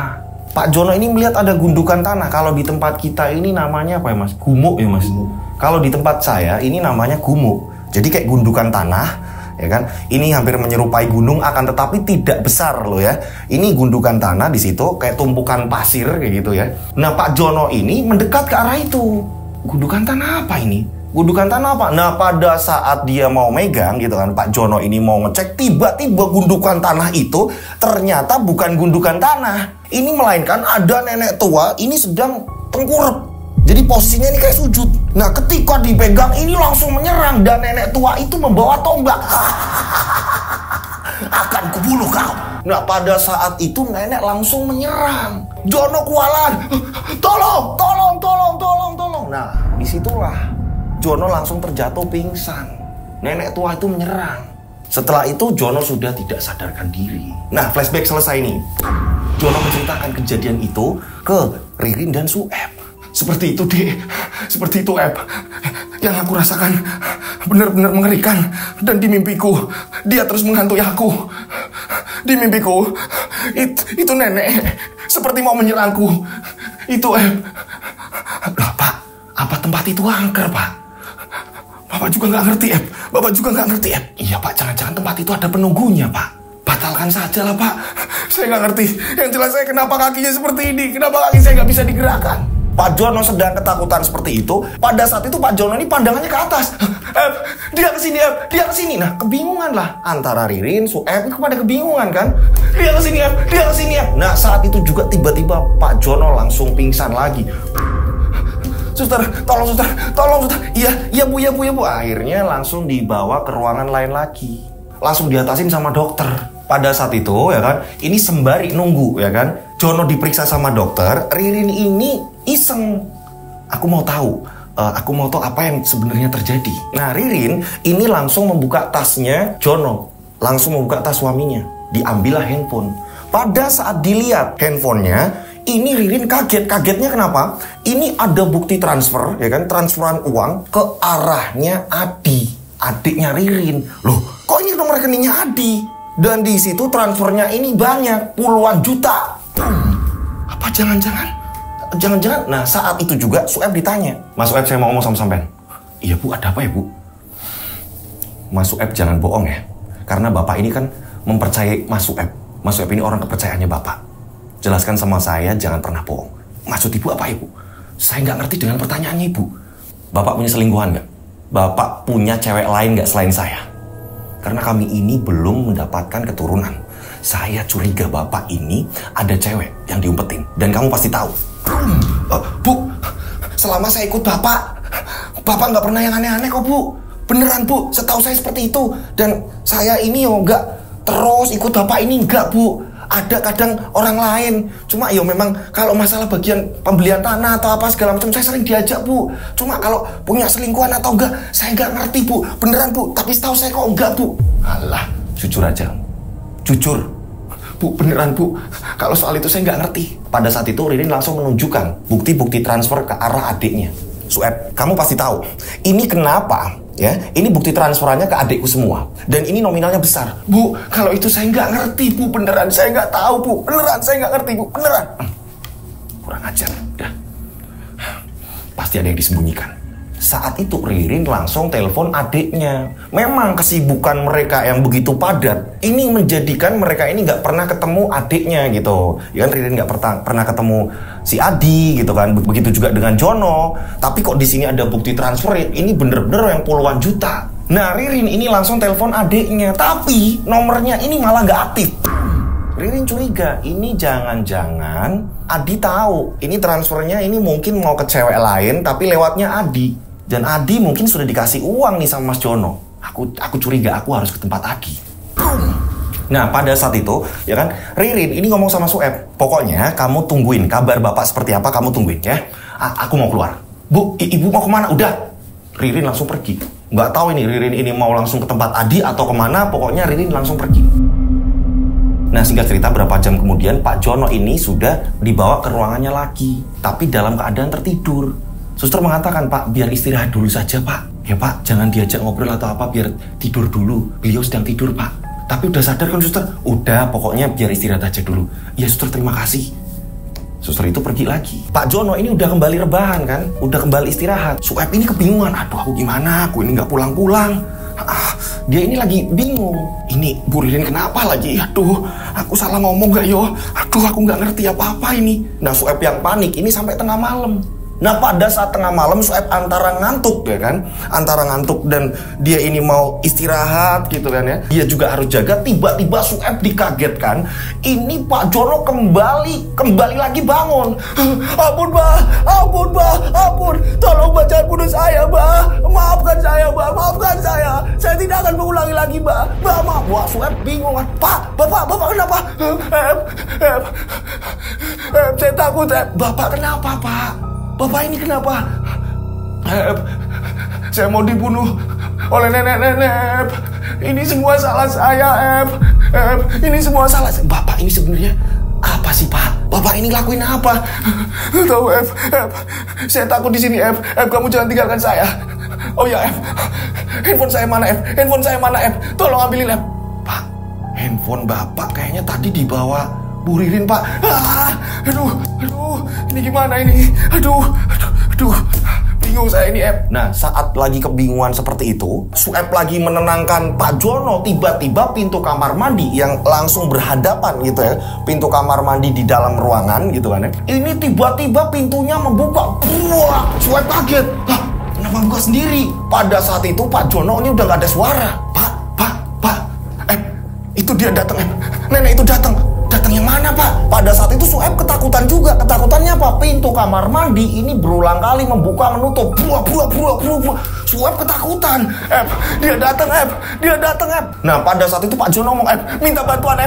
Pak Jono ini melihat ada gundukan tanah. Kalau di tempat kita ini namanya apa ya Mas? Gumuk ya Mas? Kalau di tempat saya ini namanya gumuk. Jadi kayak gundukan tanah. Ya kan, ini hampir menyerupai gunung akan tetapi tidak besar loh ya. Ini gundukan tanah di situ kayak tumpukan pasir kayak gitu ya. Nah Pak Jono ini mendekat ke arah itu. Gundukan tanah apa ini? Gundukan tanah apa? Nah pada saat dia mau megang gitu kan, Pak Jono ini mau ngecek, tiba-tiba gundukan tanah itu ternyata bukan gundukan tanah. Ini melainkan ada nenek tua ini sedang tengkurap. Jadi posisinya ini kayak sujud. Nah ketika dipegang ini langsung menyerang. Dan nenek tua itu membawa tombak. Akan kubunuh kau. Nah pada saat itu nenek langsung menyerang. Jono kualan. Tolong. Nah disitulah Jono langsung terjatuh pingsan. Nenek tua itu menyerang. Setelah itu Jono sudah tidak sadarkan diri. Nah flashback selesai nih. Jono menceritakan kejadian itu ke Ririn dan Sueb. Seperti itu Dek, seperti itu Eb. Yang aku rasakan benar-benar mengerikan. Dan di mimpiku dia terus menghantui aku. Di mimpiku Itu nenek. Seperti mau menyerangku. Itu, Lah, Pak. Apa tempat itu angker, Pak? Bapak juga nggak ngerti, Bapak juga nggak ngerti, Iya, Pak. Jangan-jangan tempat itu ada penunggunya, Pak. Batalkan saja lah, Pak. Saya nggak ngerti. Yang jelas saya kenapa kakinya seperti ini. Kenapa kaki saya nggak bisa digerakkan. Pak Jono sedang ketakutan seperti itu. Pada saat itu Pak Jono ini pandangannya ke atas. Dia kesini, dia kesini. Nah, kebingungan lah antara Ririn, Sueb itu pada kebingungan kan. Dia kesini, dia kesini. Nah, saat itu juga tiba-tiba Pak Jono langsung pingsan lagi. Suster, tolong suster, tolong suster. Iya bu. Akhirnya langsung dibawa ke ruangan lain lagi. Langsung diatasin sama dokter. Pada saat itu ya kan, ini sembari nunggu ya kan, Jono diperiksa sama dokter, Ririn ini iseng. Aku mau tahu apa yang sebenarnya terjadi. Nah, Ririn ini langsung membuka tasnya Jono, langsung membuka tas suaminya, diambillah handphone. Pada saat dilihat handphonenya, ini Ririn kaget. Kagetnya kenapa? Ini ada bukti transfer ya kan, transferan uang ke arahnya Adi, adiknya Ririn. Loh, kok ini nomor rekeningnya Adi? Dan di situ transfernya ini banyak, puluhan juta. Apa jangan-jangan? Nah, saat itu juga Sueb ditanya. Mas Sueb, saya mau ngomong sama sampean. Iya bu, ada apa ya bu? Mas Sueb jangan bohong ya. Karena bapak ini kan mempercayai Mas Sueb. Mas Sueb ini orang kepercayaannya bapak. Jelaskan sama saya, jangan pernah bohong. Maksud ibu apa ibu? Saya nggak ngerti dengan pertanyaannya ibu. Bapak punya selingkuhan nggak? Bapak punya cewek lain nggak selain saya? Karena kami ini belum mendapatkan keturunan. Saya curiga bapak ini ada cewek yang diumpetin. Dan kamu pasti tahu. Bu, selama saya ikut bapak nggak pernah yang aneh-aneh kok bu. Beneran bu, setahu saya seperti itu. Dan saya ini nggak terus ikut bapak ini nggak bu. Ada kadang orang lain. Cuma memang kalau masalah bagian pembelian tanah atau apa segala macam saya sering diajak bu. Cuma kalau punya selingkuhan atau enggak saya nggak ngerti bu. Beneran bu. Tapi setahu saya kok enggak bu. Alah, jujur aja. Jujur. Bu, beneran bu. Kalau soal itu saya nggak ngerti. Pada saat itu Ririn langsung menunjukkan bukti-bukti transfer ke arah adiknya. Sueb, kamu pasti tahu. Ini kenapa? Ya, ini bukti transferannya ke adikku semua. Dan ini nominalnya besar. Bu, kalau itu saya nggak ngerti, Bu. Beneran, saya nggak tahu, Bu. Beneran, saya nggak ngerti, Bu. Beneran. Kurang ajar. Udah. Pasti ada yang disembunyikan. Saat itu Ririn langsung telepon adiknya. Memang kesibukan mereka yang begitu padat, ini menjadikan mereka ini nggak pernah ketemu adiknya gitu. Ya kan, Ririn nggak pernah ketemu si Adi gitu kan. Begitu juga dengan Jono. Tapi kok di sini ada bukti transfer, ini bener-bener yang puluhan juta. Nah, Ririn ini langsung telepon adiknya, tapi nomornya ini malah nggak aktif. Ririn curiga, ini jangan-jangan Adi tahu ini transfernya ini mungkin mau ke cewek lain, tapi lewatnya Adi. Dan Adi mungkin sudah dikasih uang nih sama Mas Jono. Aku curiga, aku harus ke tempat Adi. Nah, pada saat itu, ya kan, Ririn ini ngomong sama Sueb. Pokoknya kamu tungguin kabar bapak seperti apa, kamu tungguin ya. Aku mau keluar. Bu, ibu mau kemana? Udah. Ririn langsung pergi. Nggak tahu ini Ririn ini mau langsung ke tempat Adi atau kemana. Pokoknya Ririn langsung pergi. Nah, singkat cerita berapa jam kemudian Pak Jono ini sudah dibawa ke ruangannya lagi. Tapi dalam keadaan tertidur. Suster mengatakan, Pak, biar istirahat dulu saja, Pak. Ya, Pak, jangan diajak ngobrol atau apa, biar tidur dulu. Beliau sedang tidur, Pak. Tapi udah sadar kan, Suster? Udah, pokoknya biar istirahat aja dulu. Ya, Suster, terima kasih. Suster itu pergi lagi. Pak Jono ini udah kembali rebahan kan? Udah kembali istirahat. Sueb ini kebingungan. Aduh, aku gimana? Aku ini nggak pulang-pulang. Dia ini lagi bingung. Ini Bu Ririn kenapa lagi? Aduh, aku salah ngomong gak yo? Aduh, aku nggak ngerti apa-apa ini. Nah, Sueb yang panik ini sampai tengah malam. Nah, pada saat tengah malam Sueb antara ngantuk ya kan, antara ngantuk dan dia ini mau istirahat gitu kan ya, dia juga harus jaga. Tiba-tiba Sueb dikagetkan, ini Pak Jono kembali lagi bangun. Ampun Mbak, ampun, tolong Mbak, jangan bunuh saya Mbak, maafkan saya Mbak, maafkan saya tidak akan mengulangi lagi Mbak, maaf. Wah, Sueb bingung kan, Bapak kenapa? Saya takut, Bapak kenapa Pak? Bapak ini kenapa? Saya mau dibunuh oleh nenek-nenek. Ini semua salah saya, ini semua salah saya. Bapak ini sebenarnya apa sih, Pak? Bapak ini lakuin apa? Tahu, saya takut di sini, kamu jangan tinggalkan saya. Oh ya, handphone saya mana, Handphone saya mana, Tolong ambilin, Pak. Handphone Bapak kayaknya tadi dibawa Bu Ririn Pak. Aduh, ini gimana ini? Aduh. Bingung saya ini, Ep. Nah, saat lagi kebingungan seperti itu, Sueb lagi menenangkan Pak Jono, tiba-tiba pintu kamar mandi yang langsung berhadapan gitu ya, pintu kamar mandi di dalam ruangan gitu kan ya. Ini tiba-tiba pintunya membuka. Wah, Sueb kaget. Hah, kenapa buka sendiri? Pada saat itu Pak Jono ini udah gak ada suara. Pak, itu dia datang, nenek itu datang. Datang yang mana, Pak? Pada saat itu Sueb ketakutan juga. Ketakutannya apa? Pintu kamar mandi ini berulang kali membuka menutup. Buah. Sueb ketakutan. Dia datang, Dia datang, Nah, pada saat itu Pak Jono ngomong, minta bantuan,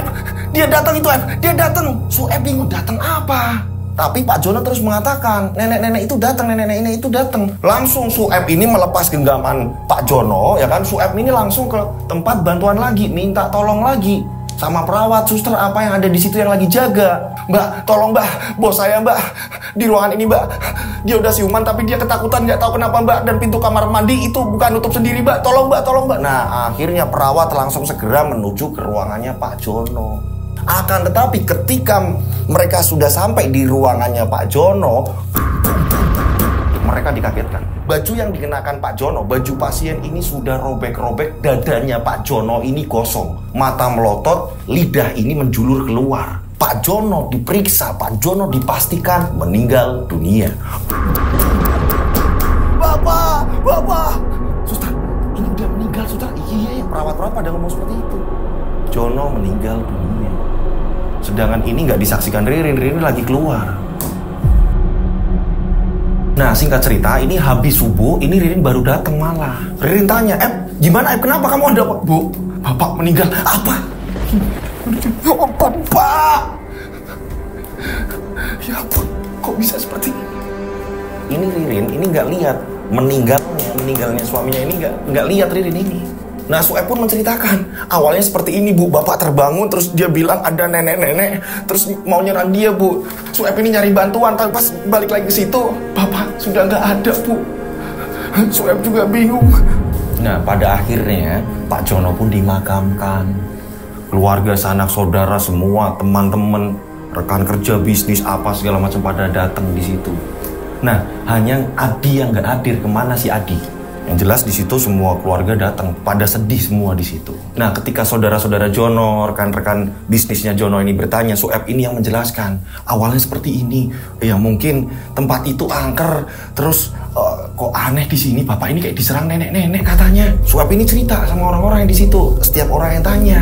Dia datang itu, Dia datang. Sueb bingung, datang apa? Tapi Pak Jono terus mengatakan, nenek itu datang, nenek itu datang. Langsung Sueb ini melepas genggaman Pak Jono, ya kan? Sueb ini langsung ke tempat bantuan lagi, minta tolong lagi sama perawat, suster apa yang ada di situ yang lagi jaga. Mbak, tolong Mbak, bos saya Mbak, di ruangan ini Mbak, dia udah siuman tapi dia ketakutan, nggak tahu kenapa Mbak, dan pintu kamar mandi itu bukan nutup sendiri Mbak, tolong Mbak. Nah, akhirnya perawat langsung segera menuju ke ruangannya Pak Jono. Akan tetapi ketika mereka sudah sampai di ruangannya Pak Jono, mereka dikagetkan. Baju yang dikenakan Pak Jono, baju pasien ini sudah robek-robek, dadanya Pak Jono ini kosong. Mata melotot, lidah ini menjulur keluar. Pak Jono diperiksa, Pak Jono dipastikan meninggal dunia. Bapak, suster, ini udah meninggal, suster. Iya, perawat-perawat pada ngomong seperti itu. Jono meninggal dunia. Sedangkan ini nggak disaksikan Ririn lagi keluar. Nah, singkat cerita, ini habis subuh, ini Ririn baru datang malah. Ririn tanya, gimana kenapa kamu ada? Bu, bapak meninggal. Apa? Ya ampun, Pak. Ya ampun, kok bisa seperti ini? Ini Ririn, ini nggak lihat meninggalnya suaminya ini nggak lihat Ririn ini. Nah, Sueb pun menceritakan, awalnya seperti ini Bu, bapak terbangun terus dia bilang ada nenek-nenek, terus mau nyerang dia Bu. Sueb ini nyari bantuan, tapi pas balik lagi ke situ, bapak sudah nggak ada Bu. Sueb juga bingung. Nah, pada akhirnya Pak Jono pun dimakamkan. Keluarga, sanak saudara semua, teman-teman, rekan kerja, bisnis apa segala macam pada datang di situ. Nah, hanya Adi yang nggak hadir. Kemana si Adi? Yang jelas di situ semua keluarga datang, pada sedih semua di situ. Nah, ketika saudara-saudara Jono, rekan-rekan bisnisnya Jono ini bertanya, Sueb ini yang menjelaskan, awalnya seperti ini. Ya mungkin tempat itu angker, terus kok aneh di sini, bapak ini kayak diserang nenek-nenek katanya. Sueb ini cerita sama orang-orang yang di situ, setiap orang yang tanya.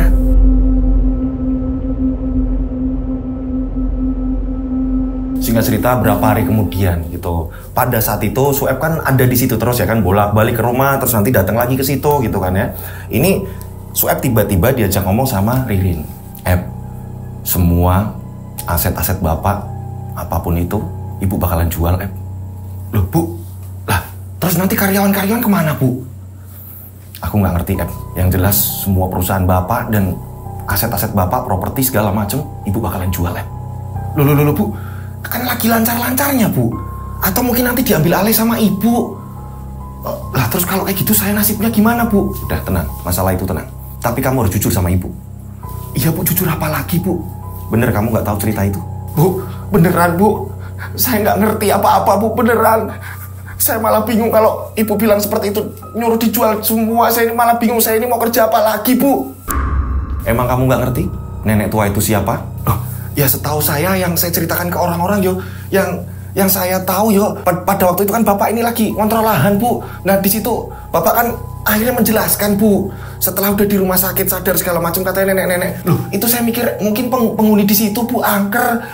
Singkat cerita, berapa hari kemudian gitu. Pada saat itu Sueb kan ada di situ terus ya kan, bolak-balik ke rumah, terus nanti datang lagi ke situ gitu kan ya. Ini Sueb tiba-tiba diajak ngomong sama Ririn. Semua aset-aset bapak, apapun itu, ibu bakalan jual, Loh Bu, lah terus nanti karyawan-karyawan kemana Bu? Aku nggak ngerti, Yang jelas semua perusahaan bapak dan aset-aset bapak, properti segala macem, ibu bakalan jual, Loh Bu, kan lagi lancar-lancarnya Bu, atau mungkin nanti diambil alih sama ibu. Lah terus kalau kayak gitu saya nasibnya gimana Bu? Udah tenang, masalah itu tenang. Tapi kamu harus jujur sama ibu. Iya Bu, jujur apa lagi Bu? Bener kamu nggak tahu cerita itu? Bu, beneran Bu, saya nggak ngerti apa-apa Bu, beneran. Saya malah bingung kalau ibu bilang seperti itu, nyuruh dijual semua. Saya ini malah bingung, saya ini mau kerja apa lagi Bu? Emang kamu nggak ngerti nenek tua itu siapa? Ya setahu saya yang saya ceritakan ke orang-orang yang saya tahu pada waktu itu kan bapak ini lagi ngontrol lahan Bu. Nah di situ bapak kan akhirnya menjelaskan Bu, setelah udah di rumah sakit sadar segala macam katanya nenek-nenek. Loh itu saya mikir mungkin penghuni di situ Bu angker.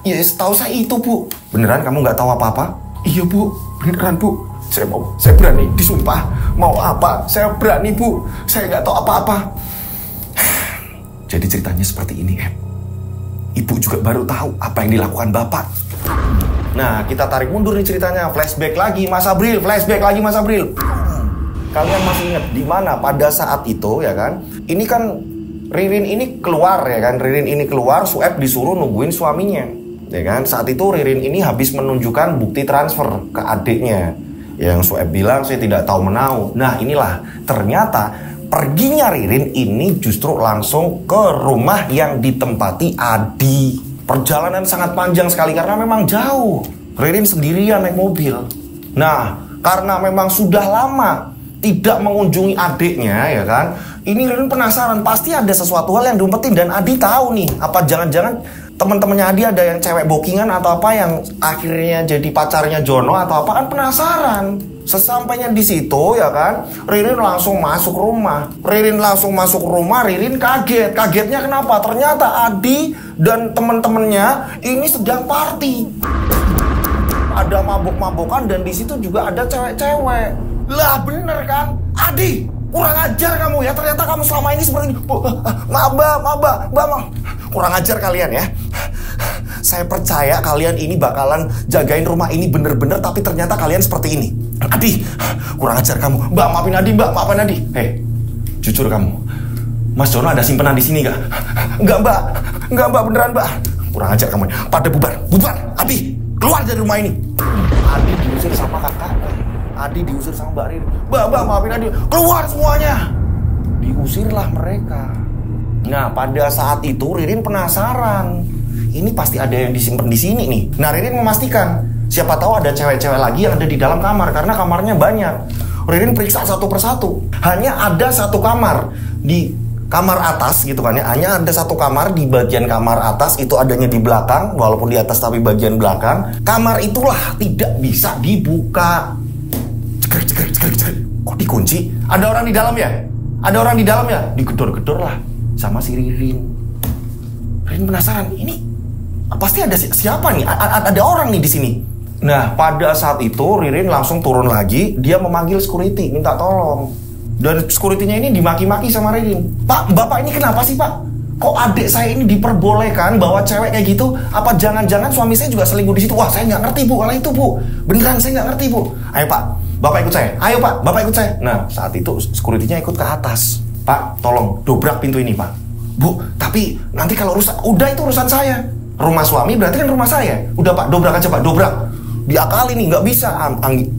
Ya setahu saya itu Bu. Beneran kamu nggak tahu apa-apa? Iya Bu, beneran Bu. Saya berani disumpah mau apa saya berani Bu. Saya nggak tahu apa-apa. Jadi ceritanya seperti ini Ibu juga baru tahu apa yang dilakukan bapak. Nah, kita tarik mundur nih ceritanya. Flashback lagi Mas April. Kalian masih ingat di mana pada saat itu ya kan? Ini kan Ririn ini keluar ya kan? Ririn ini keluar, Sueb disuruh nungguin suaminya. Ya kan? Saat itu Ririn ini habis menunjukkan bukti transfer ke adiknya. Yang Sueb bilang saya tidak tahu menau. Nah, inilah ternyata perginya Ririn ini justru langsung ke rumah yang ditempati Adi. Perjalanan sangat panjang sekali karena memang jauh. Ririn sendirian naik mobil. Nah, karena memang sudah lama tidak mengunjungi adiknya, ya kan? Ini Ririn penasaran, pasti ada sesuatu hal yang diumpetin dan Adi tahu nih. Apa jangan-jangan teman-temannya Adi ada yang cewek bookingan atau apa yang akhirnya jadi pacarnya Jono atau apa, kan penasaran. Sesampainya di situ, ya kan, Ririn langsung masuk rumah. Ririn kaget. Kagetnya kenapa? Ternyata Adi dan teman-temannya ini sedang party. Ada mabok-mabokan dan di situ juga ada cewek-cewek. Lah bener kan? Adi, kurang ajar kamu ya. Ternyata kamu selama ini seperti ini. Maba. Kurang ajar kalian ya. Saya percaya kalian ini bakalan jagain rumah ini bener-bener, tapi ternyata kalian seperti ini. Adi, kurang ajar kamu. Mbak, maafin Adi, Mbak. Maafin Adi. Hei, jujur kamu. Mas Jono ada simpenan di sini gak? Enggak, Mbak. Beneran, Mbak. Kurang ajar kamu. Pada bubar. Adi, keluar dari rumah ini. Adi diusir sama kakaknya. Adi diusir sama Mbak Ririn. Mbak, maafin Adi. Keluar semuanya. Diusirlah mereka. Nah, pada saat itu Ririn penasaran. Ini pasti ada yang disimpan di sini nih. Nah, Ririn memastikan, siapa tahu ada cewek-cewek lagi yang ada di dalam kamar karena kamarnya banyak. Ririn periksa satu persatu. Hanya ada satu kamar di kamar atas gitu kan ya. Hanya ada satu kamar di bagian kamar atas, itu adanya di belakang, walaupun di atas tapi bagian belakang. Kamar itulah tidak bisa dibuka. Cekrek. Kok dikunci? Ada orang di dalam ya? Digedor-gedor lah sama si Ririn. Ririn penasaran, ini pasti ada siapa nih? Ada orang nih di sini. Nah, pada saat itu Ririn langsung turun lagi, dia memanggil security, minta tolong. Dan security-nya ini dimaki-maki sama Ririn. Pak, Bapak ini kenapa sih, Pak? Kok adik saya ini diperbolehkan bawa cewek kayak gitu? Apa jangan-jangan suami saya juga selingkuh di situ? Wah, saya nggak ngerti, Bu, kalau itu, Bu. Beneran saya nggak ngerti, Bu. Ayo, Pak, Bapak ikut saya. Ayo, Pak, Bapak ikut saya. Nah, saat itu security-nya ikut ke atas. Pak, tolong dobrak pintu ini, Pak. Bu, tapi nanti kalau rusak, udah itu urusan saya. Rumah suami berarti kan rumah saya. Udah, Pak, dobrak aja, Pak, dobrak. Diakali nih, nggak bisa.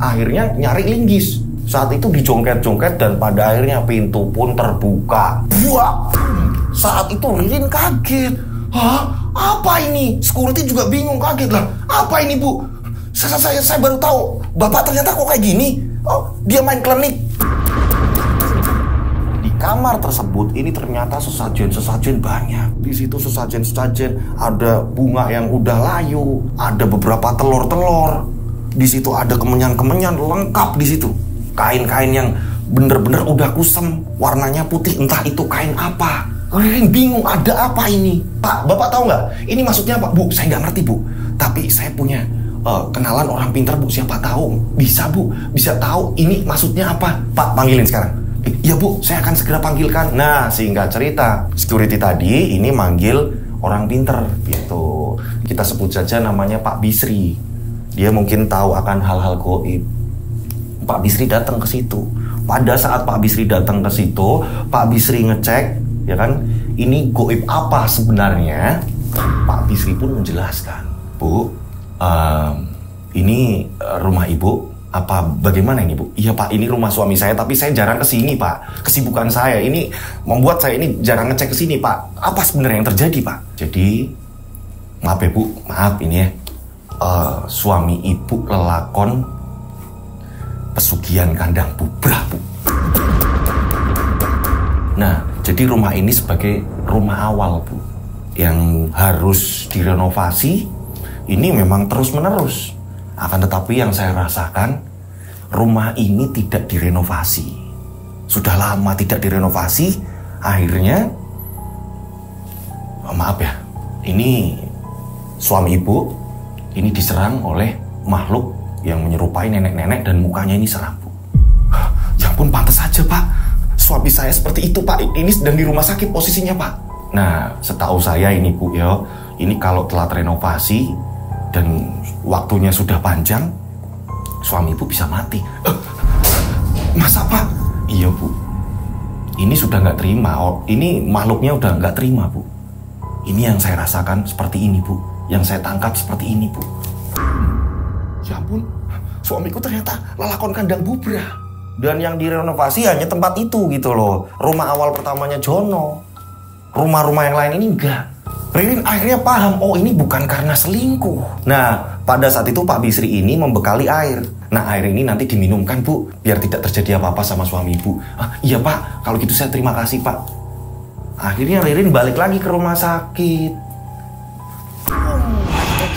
Akhirnya nyari linggis. Saat itu dijongket-jongket dan pada akhirnya pintu pun terbuka. Wah, saat itu Ririn kaget. Hah? Apa ini? Security juga bingung, kaget lah. Apa ini, Bu? Saya baru tahu. Bapak ternyata kok kayak gini. Oh, dia main klinik. Kamar tersebut ini ternyata sesajen banyak. Di situ sesajen ada bunga yang udah layu, ada beberapa telur. Di situ ada kemenyan lengkap di situ. Kain-kain yang bener-bener udah kusam, warnanya putih, entah itu kain apa. Ririn bingung, ada apa ini? Pak, Bapak tahu nggak? Ini maksudnya apa? Bu, saya nggak ngerti, Bu. Tapi saya punya kenalan orang pintar, Bu. Siapa tahu bisa, Bu, bisa tahu ini maksudnya apa. Pak, panggilin sekarang. Ya, Bu, saya akan segera panggilkan. Nah, singkat cerita, security tadi ini manggil orang pinter gitu. Kita sebut saja namanya Pak Bisri. Dia mungkin tahu akan hal-hal gaib. Pak Bisri datang ke situ. Pada saat Pak Bisri datang ke situ, Pak Bisri ngecek, ya kan, ini gaib apa sebenarnya? Pak Bisri pun menjelaskan, Bu, ini rumah Ibu. Apa bagaimana ini, Bu? Iya, Pak, ini rumah suami saya, tapi saya jarang kesini, Pak. Kesibukan saya ini membuat saya ini jarang ngecek kesini, Pak. Apa sebenarnya yang terjadi, Pak? Jadi, maaf ya, Bu, maaf ini ya. Suami Ibu lelakon pesugihan kandang bubrah, Bu. Nah, jadi rumah ini sebagai rumah awal, Bu, yang harus direnovasi. Ini memang terus-menerus. Akan tetapi yang saya rasakan, rumah ini tidak direnovasi. Sudah lama tidak direnovasi, akhirnya, maaf ya, ini suami Ibu, ini diserang oleh makhluk yang menyerupai nenek-nenek dan mukanya ini seram, Bu. Ya ampun, pantas saja, Pak. Suami saya seperti itu, Pak. Ini sedang di rumah sakit posisinya, Pak. Nah, setahu saya ini, Bu, ya, ini kalau telat renovasi dan waktunya sudah panjang, suami Ibu bisa mati. Masa, Pak? Iya, Bu. Ini sudah nggak terima. Ini makhluknya udah nggak terima, Bu. Ini yang saya rasakan seperti ini, Bu. Yang saya tangkap seperti ini, Bu. Ya ampun, suamiku ternyata lelakon kandang bubrah. Dan yang direnovasi hanya tempat itu gitu loh. Rumah awal pertamanya Jono. Rumah-rumah yang lain ini enggak. Ririn akhirnya paham, oh ini bukan karena selingkuh. Nah, pada saat itu Pak Bisri ini membekali air. Nah, air ini nanti diminumkan, Bu, biar tidak terjadi apa-apa sama suami Ibu. Ah, iya Pak, kalau gitu saya terima kasih Pak. Akhirnya Ririn balik lagi ke rumah sakit.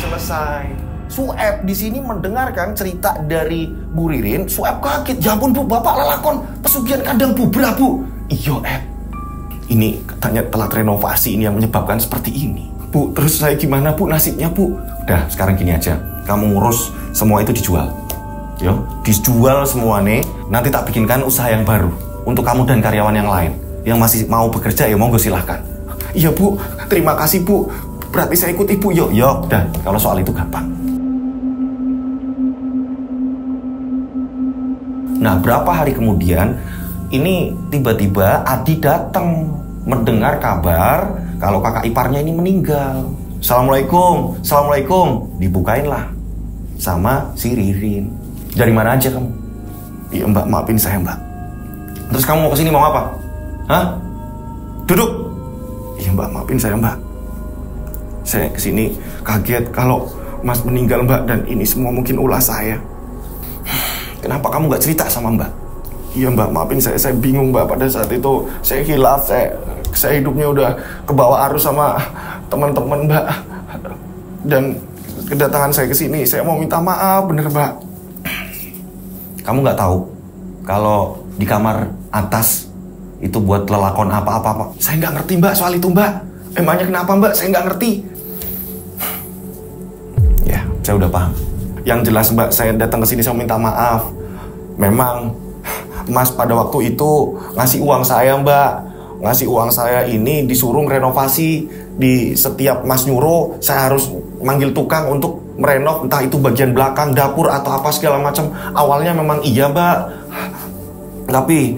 Selesai. Sueb di sini mendengarkan cerita dari Bu Ririn. Sueb kaget, ya ampun Bu, Bapak lelakon pesugihan kandang bubrah Bu. Iya Eb, ini katanya telat renovasi ini yang menyebabkan seperti ini. Bu, terus saya gimana Bu nasibnya Bu? Udah, sekarang gini aja, kamu ngurus semua itu dijual. Yo, dijual semua nih. Nanti tak bikinkan usaha yang baru untuk kamu dan karyawan yang lain. Yang masih mau bekerja ya monggo silahkan. Iya Bu, terima kasih Bu. Berarti saya ikut Ibu. Yo, udah, kalau soal itu gampang. Nah, berapa hari kemudian, ini tiba-tiba Adi datang mendengar kabar kalau kakak iparnya ini meninggal. Assalamualaikum, Assalamualaikum. Dibukainlah sama si Ririn. Dari mana aja kamu? Iya Mbak, maafin saya Mbak. Terus kamu mau kesini mau apa? Hah? Duduk. Iya Mbak, maafin saya Mbak. Saya kesini kaget kalau Mas meninggal Mbak, dan ini semua mungkin ulah saya. Kenapa kamu gak cerita sama Mbak? Iya Mbak, maafin saya bingung Mbak. Pada saat itu saya hilaf, saya hidupnya udah kebawa arus sama teman-teman Mbak. Dan kedatangan saya ke sini, saya mau minta maaf bener Mbak. Kamu gak tahu kalau di kamar atas itu buat lelakon apa-apa? Saya gak ngerti Mbak soal itu Mbak. Emangnya kenapa Mbak? Saya gak ngerti. Ya, saya udah paham. Yang jelas Mbak, saya datang ke sini saya minta maaf. Memang Mas pada waktu itu ngasih uang saya Mbak. Ngasih uang saya ini disuruh renovasi. Di setiap Mas nyuruh, saya harus manggil tukang untuk merenov, entah itu bagian belakang, dapur atau apa segala macam. Awalnya memang iya Mbak. Tapi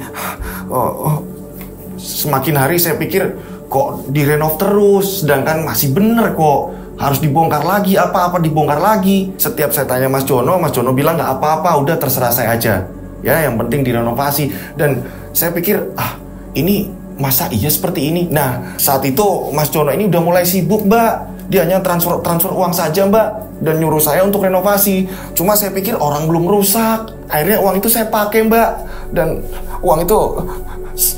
semakin hari saya pikir kok direnov terus, sedangkan masih bener kok. Harus dibongkar lagi, apa-apa dibongkar lagi. Setiap saya tanya Mas Jono bilang nggak apa-apa, udah terserah saya aja. Ya, yang penting direnovasi. Dan saya pikir, ini masa iya seperti ini? Nah, saat itu Mas Jono ini udah mulai sibuk Mbak. Dia hanya transfer uang saja Mbak, dan nyuruh saya untuk renovasi. Cuma saya pikir orang belum rusak. Akhirnya uang itu saya pakai Mbak. Dan uang itu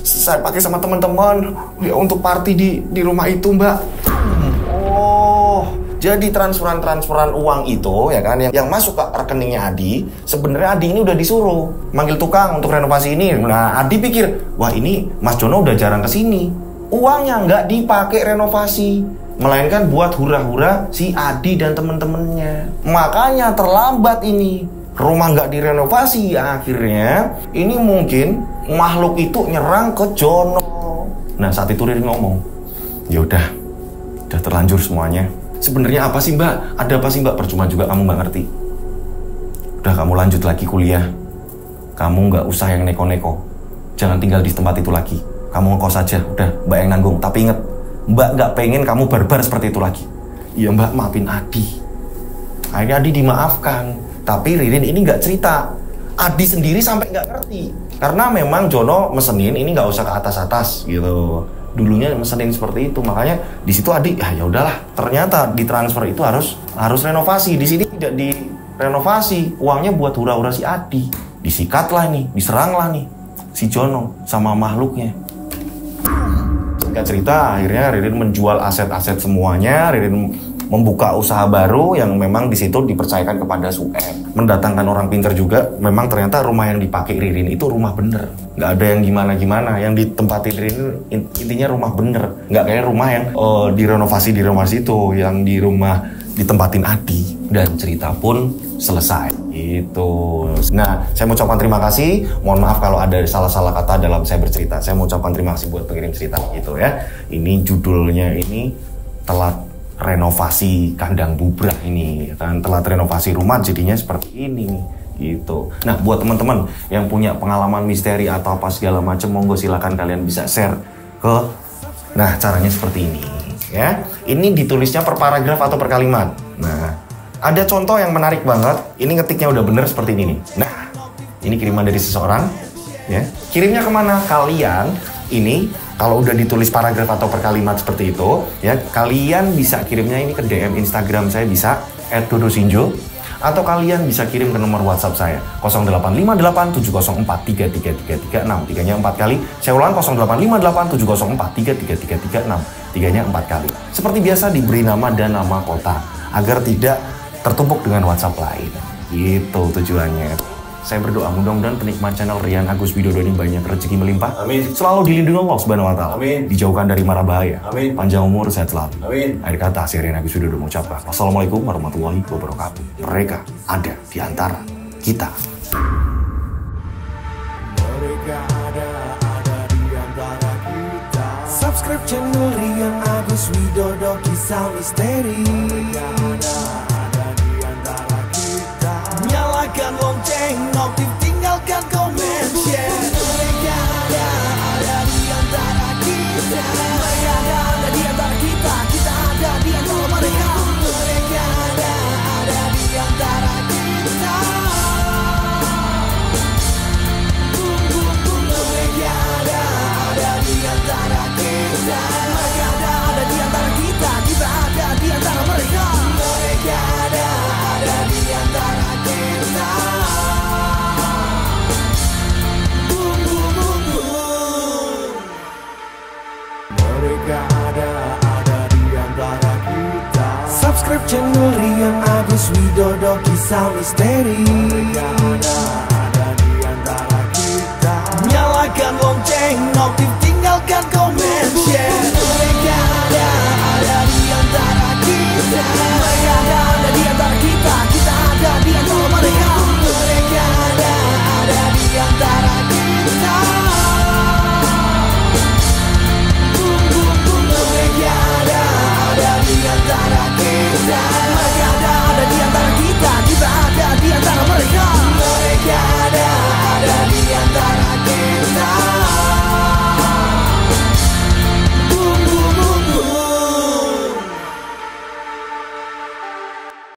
saya pakai sama teman-teman ya, untuk party di rumah itu Mbak. Jadi transferan uang itu ya kan yang masuk ke rekeningnya Adi, sebenarnya Adi ini udah disuruh manggil tukang untuk renovasi ini. Nah, Adi pikir, wah ini Mas Jono udah jarang kesini, uangnya nggak dipakai renovasi, melainkan buat hura-hura si Adi dan temen-temennya. Makanya terlambat ini, rumah nggak direnovasi. Akhirnya ini mungkin makhluk itu nyerang ke Jono. Nah, saat itu Ririn ngomong, ya udah terlanjur semuanya. Sebenarnya apa sih Mbak? Ada apa sih Mbak? Percuma juga kamu nggak ngerti. Udah, kamu lanjut lagi kuliah. Kamu nggak usah yang neko-neko. Jangan tinggal di tempat itu lagi. Kamu ngekos aja. Udah, Mbak yang nanggung. Tapi inget, Mbak nggak pengen kamu barbar seperti itu lagi. Iya Mbak, maafin Adi. Akhirnya Adi dimaafkan. Tapi Ririn ini nggak cerita. Adi sendiri sampai nggak ngerti. Karena memang Jono mesenin ini nggak usah ke atas-atas gitu. Dulunya mesenin seperti itu, makanya di situ Adi ya udahlah. Ternyata di transfer itu harus renovasi. Di sini tidak direnovasi, uangnya buat hura-hura si Adi. Disikatlah nih, diseranglah nih si Jono sama makhluknya. Singkat cerita, akhirnya Ririn menjual aset-aset semuanya. Ririn membuka usaha baru yang memang di situ dipercayakan kepada Sueb. Mendatangkan orang pintar juga. Memang ternyata rumah yang dipakai Ririn itu rumah bener. Nggak ada yang gimana-gimana. Yang ditempatin Ririn intinya rumah bener. Nggak kayak rumah yang direnovasi itu. Yang di rumah ditempatin Adi. Dan cerita pun selesai. Itu. Nah, saya mau ucapkan terima kasih. Mohon maaf kalau ada salah-salah kata dalam saya bercerita. Saya mau ucapkan terima kasih buat pengirim cerita gitu ya. Ini judulnya ini telat renovasi kandang bubrah ini kan, telat renovasi rumah jadinya seperti ini gitu. Nah, buat teman-teman yang punya pengalaman misteri atau apa segala macam, monggo silakan kalian bisa share ke. Nah, caranya seperti ini ya. Ini ditulisnya per paragraf atau per kalimat. Nah, ada contoh yang menarik banget. Ini ngetiknya udah bener seperti ini nih. Nah, ini kiriman dari seseorang. Ya, kirimnya kemana? Kalian ini kalau udah ditulis paragraf atau per kalimat seperti itu, ya kalian bisa kirimnya ini ke DM Instagram saya, bisa @dodosinjo, atau kalian bisa kirim ke nomor WhatsApp saya 085870433336, tiganya 4 kali. Saya ulang, 085870433336, tiganya 4 kali. Seperti biasa diberi nama dan nama kota agar tidak tertumpuk dengan WhatsApp lain. Gitu tujuannya. Saya berdoa mudah-mudahan penikmat channel Rian Agus Widodo ini banyak rezeki melimpah. Amin. Selalu dilindungi Allah Subhanahu wa taala. Amin. Dijauhkan dari mara bahaya. Amin. Panjang umur, sehat selalu. Amin. Akhir kata, saya Rian Agus Widodo mengucapkan wassalamualaikum warahmatullahi wabarakatuh. Mereka ada di antara kita. Mereka ada di antara kita. Subscribe channel Rian Agus Widodo, kisah misteri. Mereka ada di antara kita. Nyalakan lonceng, notif, tinggalkan komen, share. Mereka ada di antara kita. Mereka ada di antara kita. Kita ada di antara mereka. Mereka ada di antara kita. Mereka ada di antara kita. Mereka ada di antara kita. Kita ada di antara mereka. Mereka ada di antara kita. Mereka ada di antara kita. Subscribe channel Rian Agus Widodo, kisah misteri. Mereka ada di antara kita. Nyalakan lonceng, notif